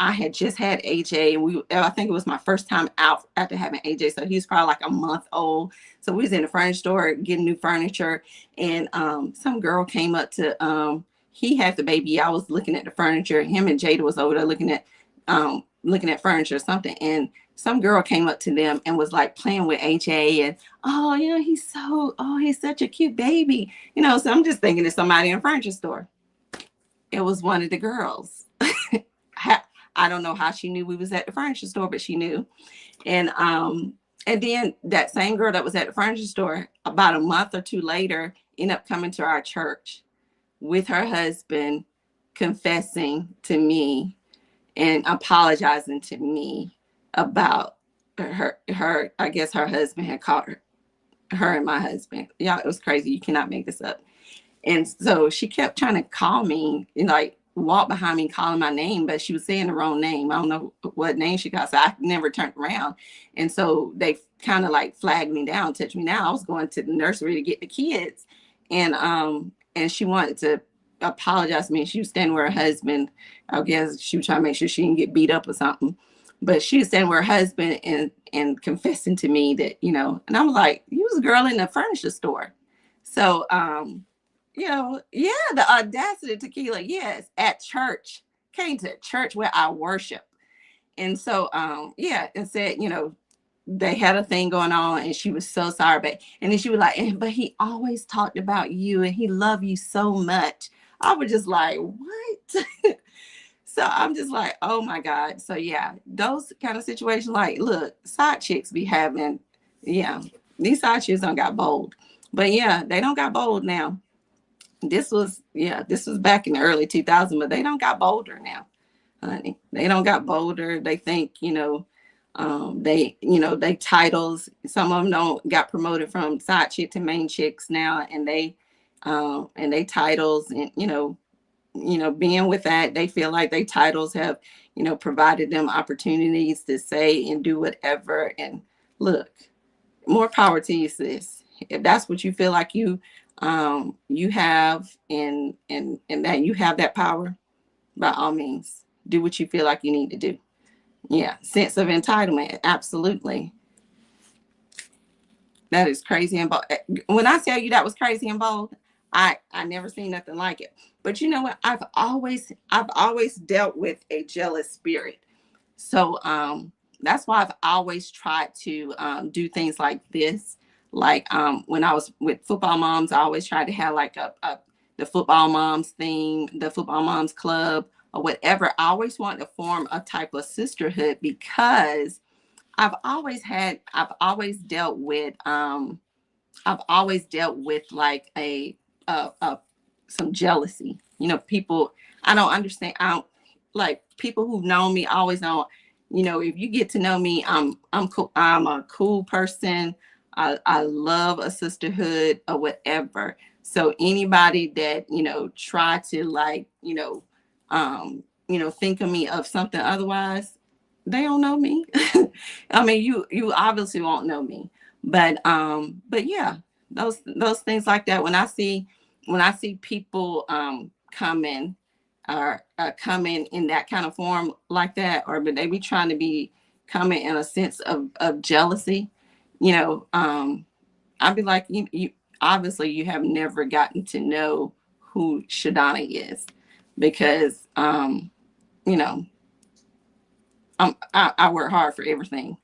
Speaker 1: I had just had AJ, and I think it was my first time out after having AJ. So he was probably like a month old. So we was in the furniture store getting new furniture, and some girl came up to he had the baby. I was looking at the furniture. Him and Jada was over there looking at furniture or something. And some girl came up to them and was like playing with AJ, and oh, you know, he's such a cute baby. You know, so I'm just thinking it's somebody in a furniture store. It was one of the girls. I don't know how she knew we was at the furniture store, but she knew. And then that same girl that was at the furniture store, about a month or two later, ended up coming to our church with her husband, confessing to me and apologizing to me about her I guess her husband had caught her and my husband. Y'all, it was crazy. You cannot make this up. And so she kept trying to call me, and like walk behind me calling my name, but she was saying the wrong name. I don't know what name she got, so I never turned around. And so they kind of like flagged me down, touched me down. I was going to the nursery to get the kids, and she wanted to apologize to me. She was standing with her husband. I guess she was trying to make sure she didn't get beat up or something. But she was standing with her husband and confessing to me that, you know, and I'm like, you was a girl in the furniture store. So you know, yeah, the audacity of Tequila, yes, at church, came to church where I worship. And so, yeah, and said, you know, they had a thing going on, and she was so sorry. And then she was like, but he always talked about you, and he loved you so much. I was just like, what? So I'm just like, oh my God. So yeah, those kind of situations, like, look, side chicks be having, yeah, these side chicks don't got bold. But yeah, they don't got bold now. This was back in the early 2000s, but they don't got bolder now, honey. They don't got bolder. They think, you know, they titles. Some of them don't got promoted from side chick to main chicks now, and they titles, and you know, being with that, they feel like they titles have, you know, provided them opportunities to say and do whatever. And look, more power to you, sis. If that's what you feel like you have, and that you have that power, by all means, do what you feel like you need to do. Yeah, sense of entitlement, absolutely. That is crazy and bold. When I tell you that was crazy and bold, I never seen nothing like it. But you know what? I've always dealt with a jealous spirit. So that's why I've always tried to do things like this. Like when I was with football moms, I always tried to have like the football moms thing, the football moms club or whatever. I always wanted to form a type of sisterhood, because I've always dealt with like a some jealousy. You know, people, I don't understand. I don't, like, people who've known me always know if you get to know me, I'm cool. I'm a cool person. I love a sisterhood or whatever. So anybody that, try to like, think of me of something otherwise, they don't know me. I mean, you obviously won't know me. But yeah, those things like that. When I see people coming or coming in that kind of form like that, or but they be trying to be coming in a sense of jealousy, I'd be like, you obviously you have never gotten to know who Shadana is, because you know I work hard for everything.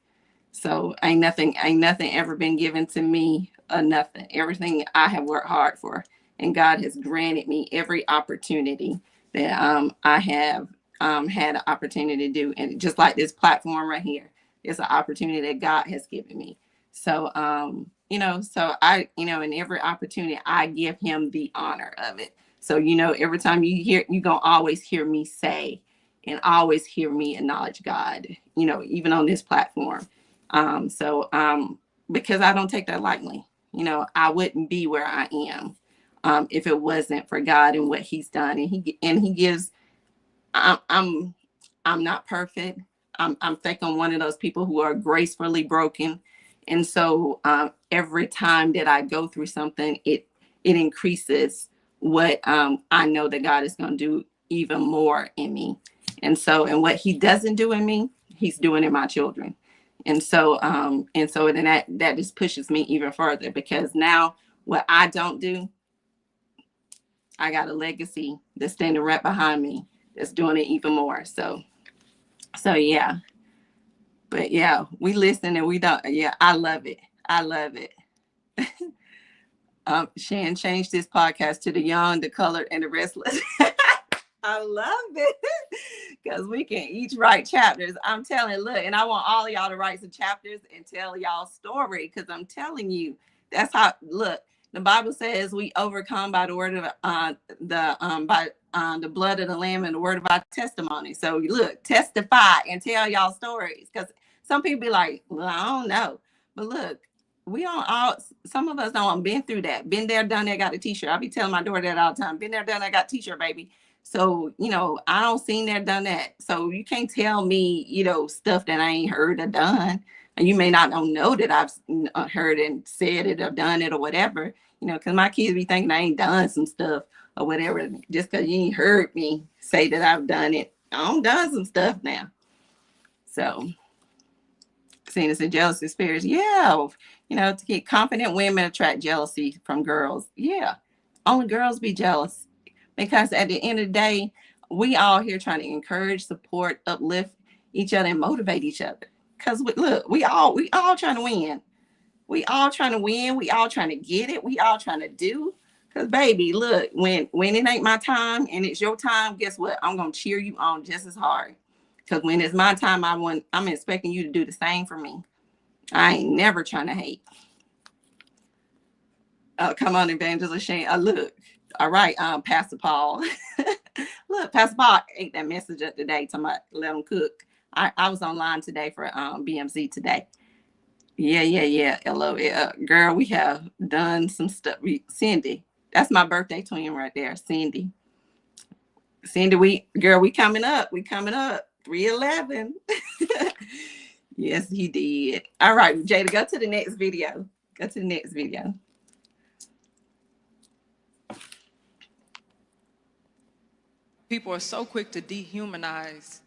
Speaker 1: So ain't nothing ever been given to me or nothing. Everything I have worked hard for, and God has granted me every opportunity that I have had an opportunity to do. And just like this platform right here, it's an opportunity that God has given me. So so in every opportunity I give Him the honor of it. So every time you're gonna always hear me say and always hear me acknowledge God, even on this platform. Because I don't take that lightly. I wouldn't be where I am if it wasn't for God and what He's done. And He gives. I'm not perfect. I'm think I'm one of those people who are gracefully broken, and so every time that I go through something, it increases what I know that God is going to do even more in me. And what He doesn't do in me, He's doing in my children. And so then that just pushes me even further, because now what I don't do, I got a legacy that's standing right behind me that's doing it even more. So yeah. But yeah, we listen and we don't. Yeah, I love it. I love it. Shan changed this podcast to the young, the colored, and the restless. I love it because we can each write chapters. I'm telling, look, and I want all of y'all to write some chapters and tell y'all story, because I'm telling you, that's how. Look, the Bible says we overcome by the word of the blood of the Lamb and the word of our testimony. So look, testify and tell y'all stories, because some people be like, well, I don't know, but look. We don't all, some of us don't been through that, been there, done that, got a t-shirt. I be telling my daughter that all the time, been there, done that, got a t-shirt, baby. So, I don't seen that, done that. So you can't tell me, stuff that I ain't heard or done. And you may not know that I've heard and said it or done it or whatever, because my kids be thinking I ain't done some stuff or whatever. Just because you ain't heard me say that I've done it. I'm done some stuff now. So, seeing as a jealousy spirits, yeah, to get confident women attract jealousy from girls. Yeah, only girls be jealous, because at the end of the day, we all here trying to encourage, support, uplift each other, and motivate each other. Because look, we all trying to win. We all trying to win. We all trying to get it. We all trying to do. Because baby, look, when it ain't my time and it's your time, guess what? I'm gonna cheer you on just as hard. Because when it's my time, I'm expecting you to do the same for me. I ain't never trying to hate. Come on, Evangelist Shane. Look. All right, Pastor Paul. Look, Pastor Paul ate that message up today, talking about let them cook. I was online today for BMZ today. Yeah. LOL. Girl, we have done some stuff. Cindy, that's my birthday twin right there, Cindy. Cindy, we coming up. We coming up. 311. Yes, he did. All right, Jada, go to the next video. Go to the next video.
Speaker 7: People are so quick to dehumanize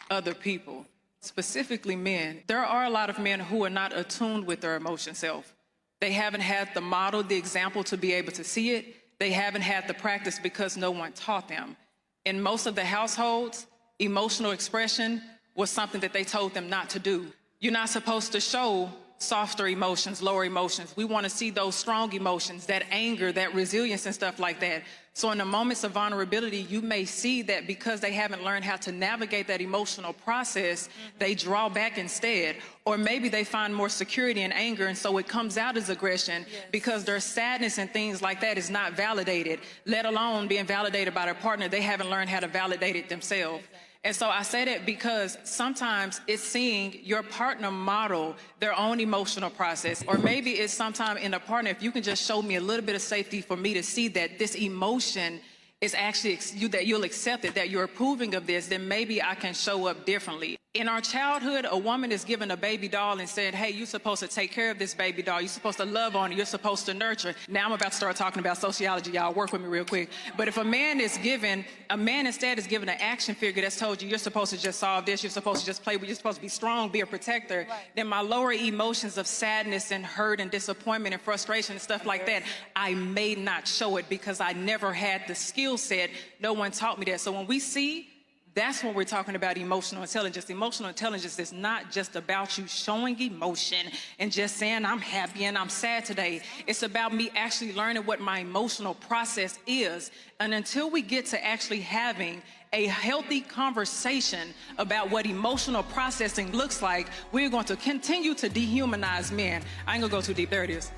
Speaker 7: other people, specifically men. There are a lot of men who are not attuned with their emotion self. They haven't had the model, the example to be able to see it. They haven't had the practice because no one taught them. In most of the households, emotional expression was something that they told them not to do. You're not supposed to show softer emotions, lower emotions. We want to see those strong emotions, that anger, that resilience and stuff like that. So in the moments of vulnerability, you may see that because they haven't learned how to navigate that emotional process, they draw back instead. Or maybe they find more security in anger, and so it comes out as aggression because their sadness and things like that is not validated, let alone being validated by their partner. They haven't learned how to validate it themselves. And so I say that because sometimes it's seeing your partner model their own emotional process, or maybe it's sometime in a partner, if you can just show me a little bit of safety for me to see that this emotion is actually that you'll accept it, that you're approving of this, then maybe I can show up differently. In our childhood, a woman is given a baby doll and said, hey, you're supposed to take care of this baby doll. You're supposed to love on it. You're supposed to nurture. Now I'm about to start talking about sociology. Y'all work with me real quick. But if a man instead is given an action figure that's told you, you're supposed to just solve this. You're supposed to just play with, you're supposed to be strong, be a protector. Right. Then my lower emotions of sadness and hurt and disappointment and frustration and stuff like that, I may not show it because I never had the skill set. No one taught me that. So when we see, that's when we're talking about emotional intelligence. Emotional intelligence is not just about you showing emotion and just saying I'm happy and I'm sad today. It's about me actually learning what my emotional process is. And until we get to actually having a healthy conversation about what emotional processing looks like, we're going to continue to dehumanize men. I ain't gonna go too deep. There it is.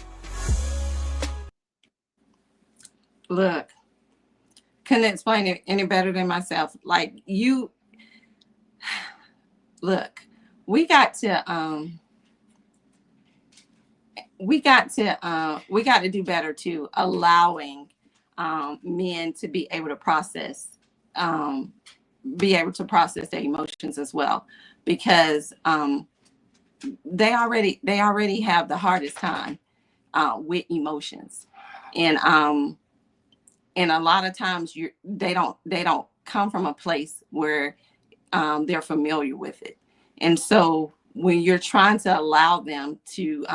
Speaker 1: Look. Couldn't explain it any better than myself. Like you, look, we got to do better to allowing men to be able to process their emotions as well, because they already have the hardest time with emotions, and a lot of times they don't come from a place where they're familiar with it. And so when you're trying to allow them to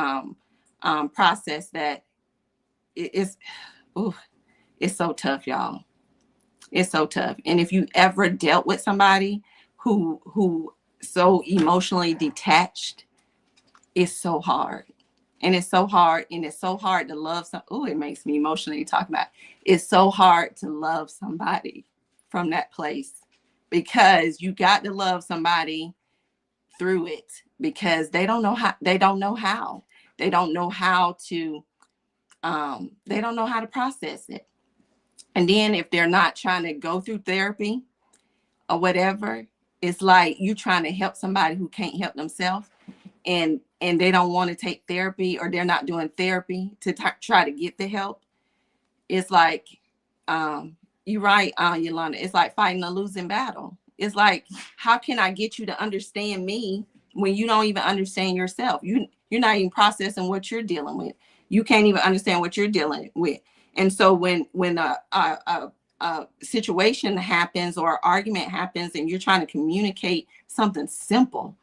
Speaker 1: process that, it's so tough, y'all. It's so tough. And if you ever dealt with somebody who so emotionally detached, it's so hard. And it's so hard, to love it makes me emotionally talk about it. It's so hard to love somebody from that place, because you got to love somebody through it, because they don't know how to process it. And then if they're not trying to go through therapy or whatever, it's like you trying to help somebody who can't help themselves. And they don't want to take therapy, or they're not doing therapy to try to get the help. It's like, you're right, Yolanda. It's like fighting a losing battle. It's like, how can I get you to understand me when you don't even understand yourself? You're not even processing what you're dealing with. You can't even understand what you're dealing with. And so when a situation happens or an argument happens, and you're trying to communicate something simple,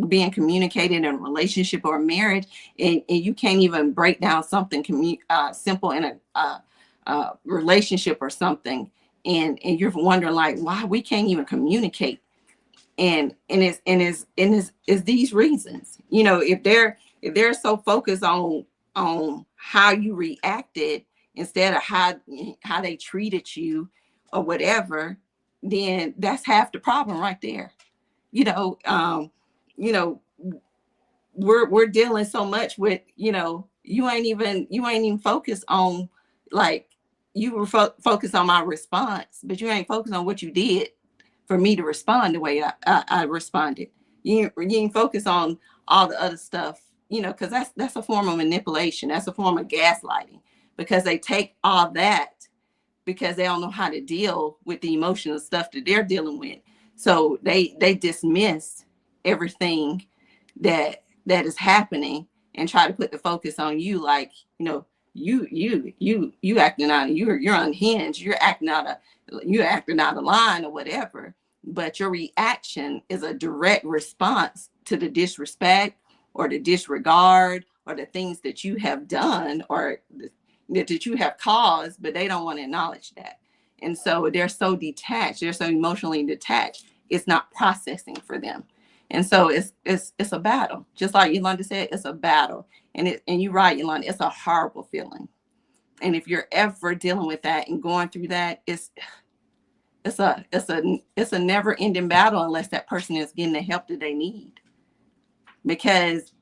Speaker 1: being communicated in a relationship or a marriage, and you can't even break down something simple in a relationship or something, and you're wondering like why we can't even communicate, and it's these reasons. If they're so focused on how you reacted instead of how they treated you or whatever, then that's half the problem right there. We're dealing so much with, you ain't even focused on, like, you were focused on my response, but you ain't focused on what you did for me to respond the way I responded. You ain't focused on all the other stuff, because that's a form of manipulation. That's a form of gaslighting, because they take all that because they don't know how to deal with the emotional stuff that they're dealing with. So they dismiss everything that is happening and try to put the focus on you, like, you acting out, you're unhinged, you're acting out of line or whatever. But your reaction is a direct response to the disrespect or the disregard or the things that you have done or that you have caused, but they don't want to acknowledge that. And so they're so detached, they're so emotionally detached, it's not processing for them. And so it's a battle. Just like Yolanda said, it's a battle. And you're right, Yolanda, it's a horrible feeling. And if you're ever dealing with that and going through that, it's a never ending battle unless that person is getting the help that they need. Because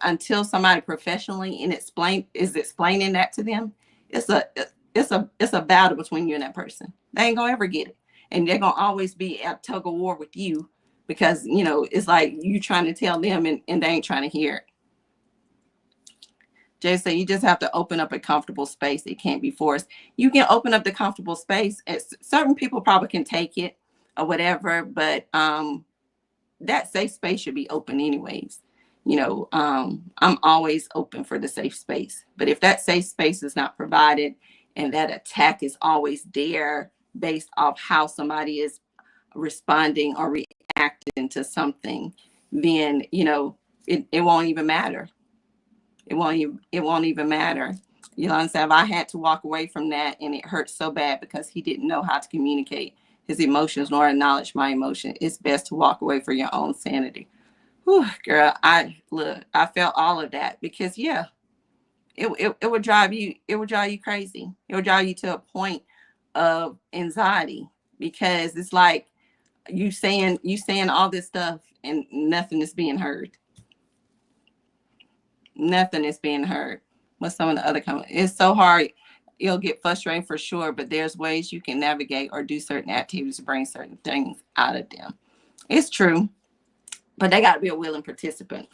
Speaker 1: until somebody professionally is explaining that to them, it's a battle between you and that person. They ain't gonna ever get it. and they're gonna always be at tug of war with you because it's like you trying to tell them and they ain't trying to hear it. Jay said you just have to open up a comfortable space. It can't be forced. You can open up the comfortable space. Certain people probably can take it or whatever, but that safe space should be open anyways. I'm always open for the safe space. But if that safe space is not provided and that attack is always there based off how somebody is responding or reacting to something, then it won't even matter. It won't even matter. You know what I'm saying? If I had to walk away from that and it hurt so bad because he didn't know how to communicate his emotions nor acknowledge my emotion, it's best to walk away for your own sanity. Whew, girl, I felt all of that because it would drive you crazy. It would drive you to a point of anxiety because it's like you saying all this stuff and nothing is being heard. Nothing is being heard. What's some of the other comments? It's so hard. You'll get frustrated for sure, but there's ways you can navigate or do certain activities to bring certain things out of them. It's true, but they got to be a willing participant.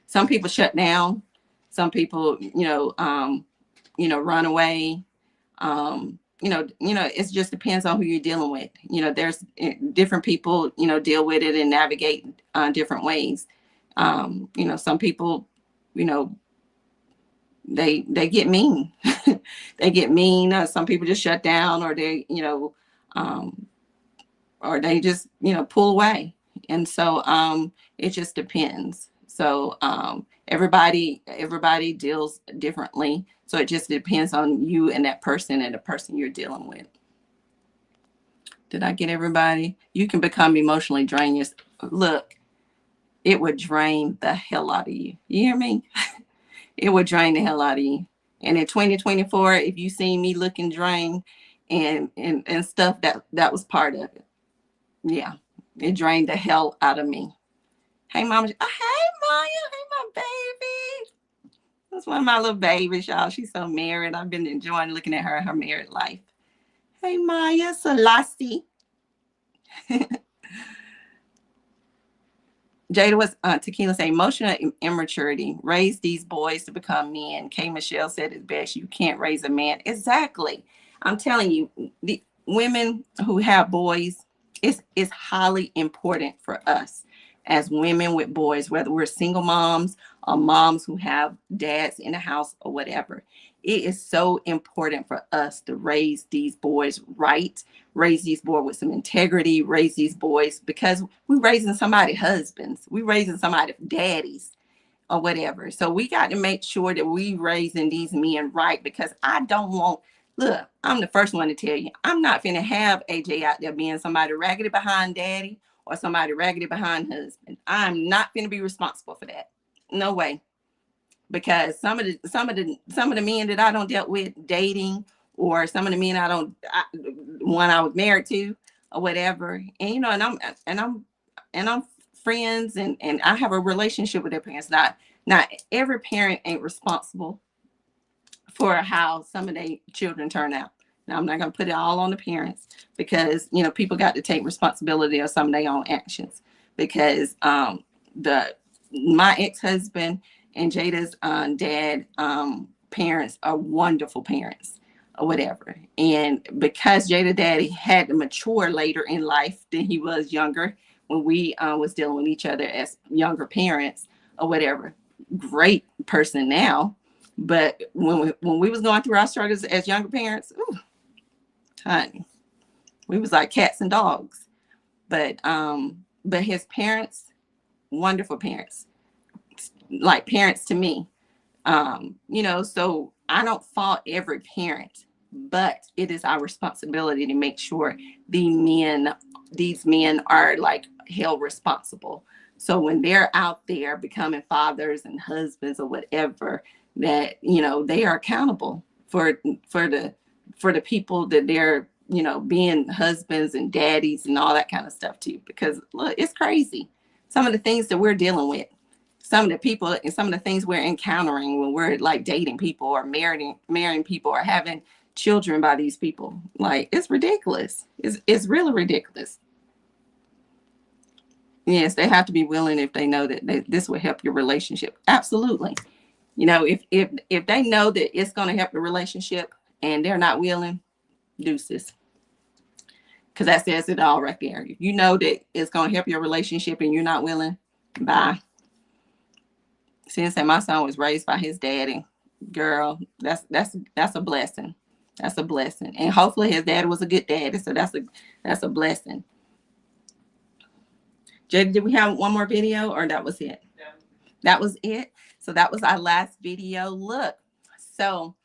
Speaker 1: Some people shut down. Some people, run away. It just depends on who you're dealing with. There's different people, deal with it and navigate different ways. Some people, they get mean. They get mean. Some people just shut down, or they, or they just, pull away. And so it just depends. So everybody deals differently. So it just depends on you and that person and the person you're dealing with. Did I get everybody? You can become emotionally drained. Look, it would drain the hell out of you. You hear me? It would drain the hell out of you. And in 2024, if you see me looking drained and stuff, that was part of it. Yeah, it drained the hell out of me. Hey, Mama. Oh, hey, Maya. Hey, my baby. That's one of my little babies, y'all. She's so married. I've been enjoying looking at her married life. Hey, Maya. Selassie. Jada was Tequila say emotional immaturity. Raise these boys to become men. K. Michelle said it best. You can't raise a man. Exactly. I'm telling you, the women who have boys, it's highly important for us as women with boys, whether we're single moms or moms who have dads in the house or whatever. It is so important for us to raise these boys right, raise these boys with some integrity, raise these boys because we're raising somebody's husbands, we're raising somebody's daddies or whatever. So we got to make sure that we raising these men right because I don't want, look, I'm the first one to tell you, I'm not finna have AJ out there being somebody raggedy behind daddy or somebody raggedy behind husband. I'm not finna be responsible for that. No way. Because some of the men that I don't dealt with dating, or some of the men one I was married to, or whatever, and I'm friends, and I have a relationship with their parents. Not every parent ain't responsible for how some of their children turn out. Now I'm not gonna put it all on the parents because people got to take responsibility of some of their own actions. Because my ex-husband and Jada's dad parents are wonderful parents or whatever. And because Jada daddy had to mature later in life than he was younger when we was dealing with each other as younger parents or whatever, great person now. But when we was going through our struggles as younger parents, ooh, honey, we was like cats and dogs. But his parents, wonderful parents, like parents to me. So I don't fault every parent, but it is our responsibility to make sure these men are like held responsible. So when they're out there becoming fathers and husbands or whatever, that they are accountable for the people that they're being husbands and daddies and all that kind of stuff too. Because look, it's crazy. Some of the things that we're dealing with, some of the people and some of the things we're encountering when we're like dating people or marrying people or having children by these people. Like, it's ridiculous. It's really ridiculous. Yes, they have to be willing if they know that this will help your relationship. Absolutely. You know, if they know that it's going to help the relationship and they're not willing, deuces. Because that says it all right there. If you know that it's going to help your relationship and you're not willing, bye. Since my son was raised by his daddy, girl, that's a blessing. That's a blessing. And hopefully his dad was a good daddy. So that's a blessing. Jada, did we have one more video or that was it? Yeah. That was it. So that was our last video. Look, so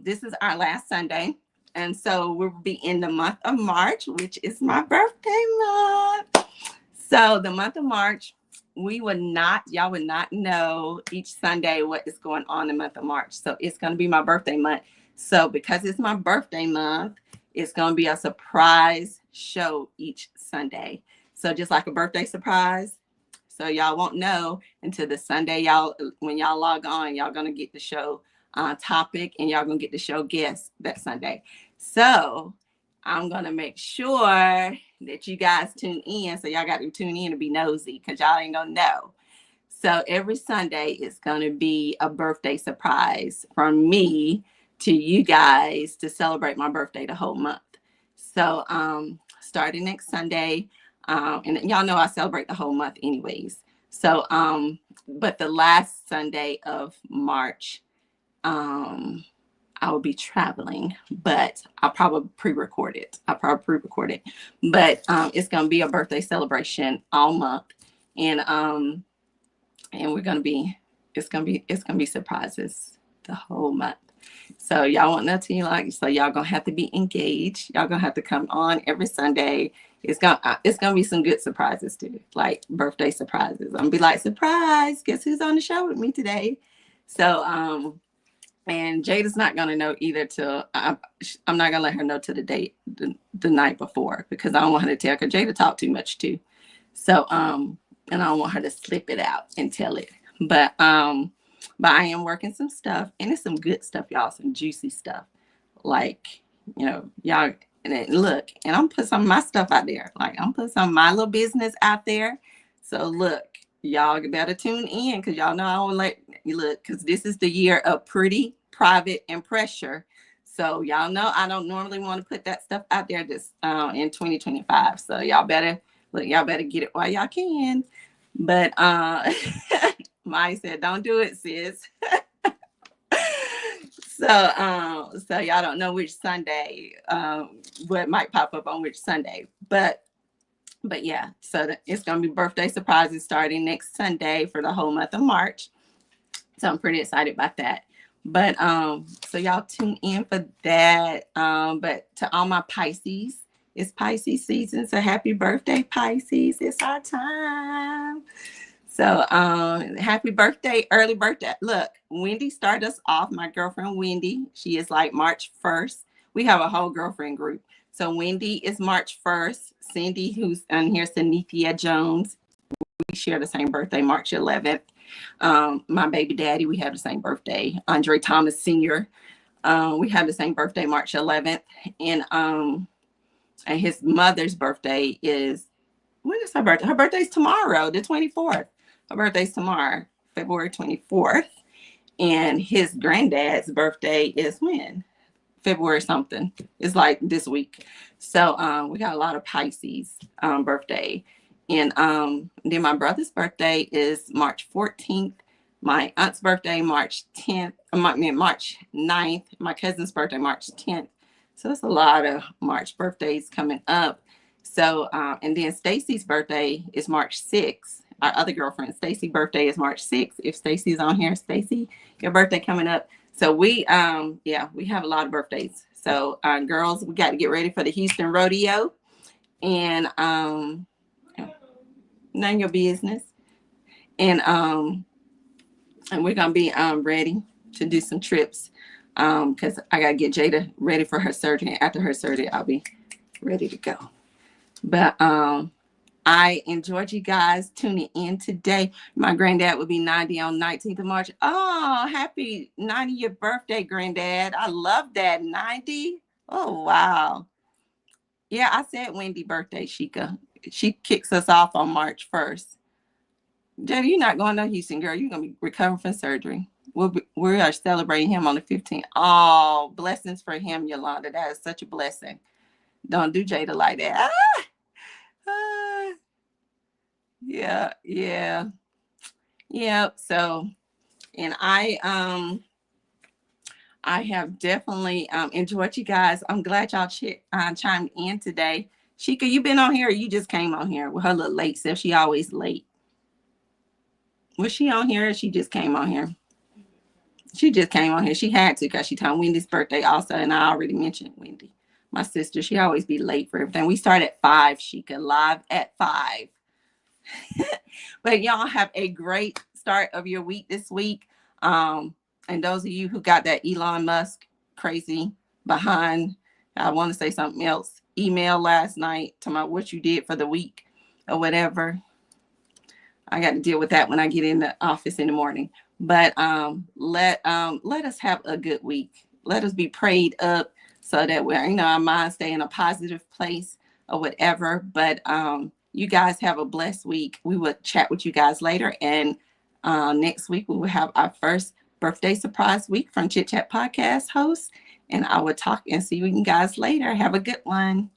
Speaker 1: this is our last Sunday. And so we'll be in the month of March, which is my birthday month. So the month of March, y'all would not know each Sunday what is going on in the month of March. So it's going to be my birthday month. So because it's my birthday month, it's going to be a surprise show each Sunday. So just like a birthday surprise. So y'all won't know until the Sunday, when y'all log on, y'all going to get the show topic and y'all going to get the show guests that Sunday. So I'm going to make sure that you guys tune in. So y'all got to tune in to be nosy because y'all ain't going to know. So every Sunday is going to be a birthday surprise from me to you guys to celebrate my birthday the whole month. So starting next Sunday, and y'all know I celebrate the whole month anyways. So, but the last Sunday of March, I will be traveling, but I'll probably pre-record it. But it's going to be a birthday celebration all month. And it's going to be surprises the whole month. So y'all want nothing so y'all going to have to be engaged. Y'all going to have to come on every Sunday. It's gonna be some good surprises too, like birthday surprises. I'm gonna be like, surprise, guess who's on the show with me today? So and Jada's not gonna know either till I'm not gonna let her know till the date the night before because I don't want her to tell, because Jada talked too much too. So and I don't want her to slip it out and tell it. But I am working some stuff, and it's some good stuff, y'all, some juicy stuff. Like, y'all. And look, and I'm putting some of my stuff out there. Like, I'm putting some of my little business out there. So look, y'all better tune in because y'all know I don't let you look, because this is the year of pretty, private, and pressure. So y'all know I don't normally want to put that stuff out there this in 2025. So y'all better get it while y'all can. But Maya said, don't do it, sis. So y'all don't know which Sunday, what might pop up on which Sunday, but yeah, so it's going to be birthday surprises starting next Sunday for the whole month of March. So I'm pretty excited about that. But so y'all tune in for that. But to all my Pisces, it's Pisces season. So happy birthday, Pisces. It's our time. So happy birthday, early birthday. Look, Wendy started us off, my girlfriend Wendy. She is like March 1st. We have a whole girlfriend group. So Wendy is March 1st. Cindy, who's on here, Sanithia Jones. We share the same birthday, March 11th. My baby daddy, we have the same birthday. Andre Thomas Sr. We have the same birthday, March 11th. And his mother's birthday is, when is her birthday? Her birthday's tomorrow, the 24th. Her birthday's tomorrow, February 24th. And his granddad's birthday is when? February something. It's like this week. So we got a lot of Pisces birthday. And then my brother's birthday is March 14th. My aunt's birthday, March 10th. March 9th. My cousin's birthday, March 10th. So it's a lot of March birthdays coming up. So, and then Stacy's birthday is March 6th. Our other girlfriend, Stacy's birthday is March 6th. If Stacy's on here, Stacy, your birthday coming up. So we have a lot of birthdays. So girls, we got to get ready for the Houston rodeo. And none of your business. And we're going to be ready to do some trips. Because I got to get Jada ready for her surgery. And after her surgery, I'll be ready to go. But I enjoyed you guys tuning in today. My granddad will be 90 on 19th of March. Oh, happy 90th birthday, granddad. I love that. 90. Oh, wow. Yeah, I said Wendy birthday, Sheikah. She kicks us off on March 1st. Jenny, you're not going to Houston, girl. You're going to be recovering from surgery. We are celebrating him on the 15th. Oh, blessings for him, Yolanda. That is such a blessing. Don't do Jada like that. Ah, yeah, yeah, yeah. So, and I have definitely enjoyed you guys. I'm glad y'all chimed in today. Sheikah, you been on here or you just came on here with her little late self? She always late. Was she on here or she just came on here? She just came on here. She had to because she told Wendy's birthday also. And I already mentioned Wendy, my sister. She always be late for everything. We start at 5, Sheikah, live at 5. But y'all have a great start of your week this week. And those of you who got that Elon Musk crazy behind, I want to say something else, email last night to my what you did for the week or whatever. I got to deal with that when I get in the office in the morning. But let us have a good week. Let us be prayed up so that we're, our minds stay in a positive place or whatever. But you guys have a blessed week. We will chat with you guys later. And next week we will have our first birthday surprise week from Chit Chat Podcast host. And I will talk and see you guys later. Have a good one.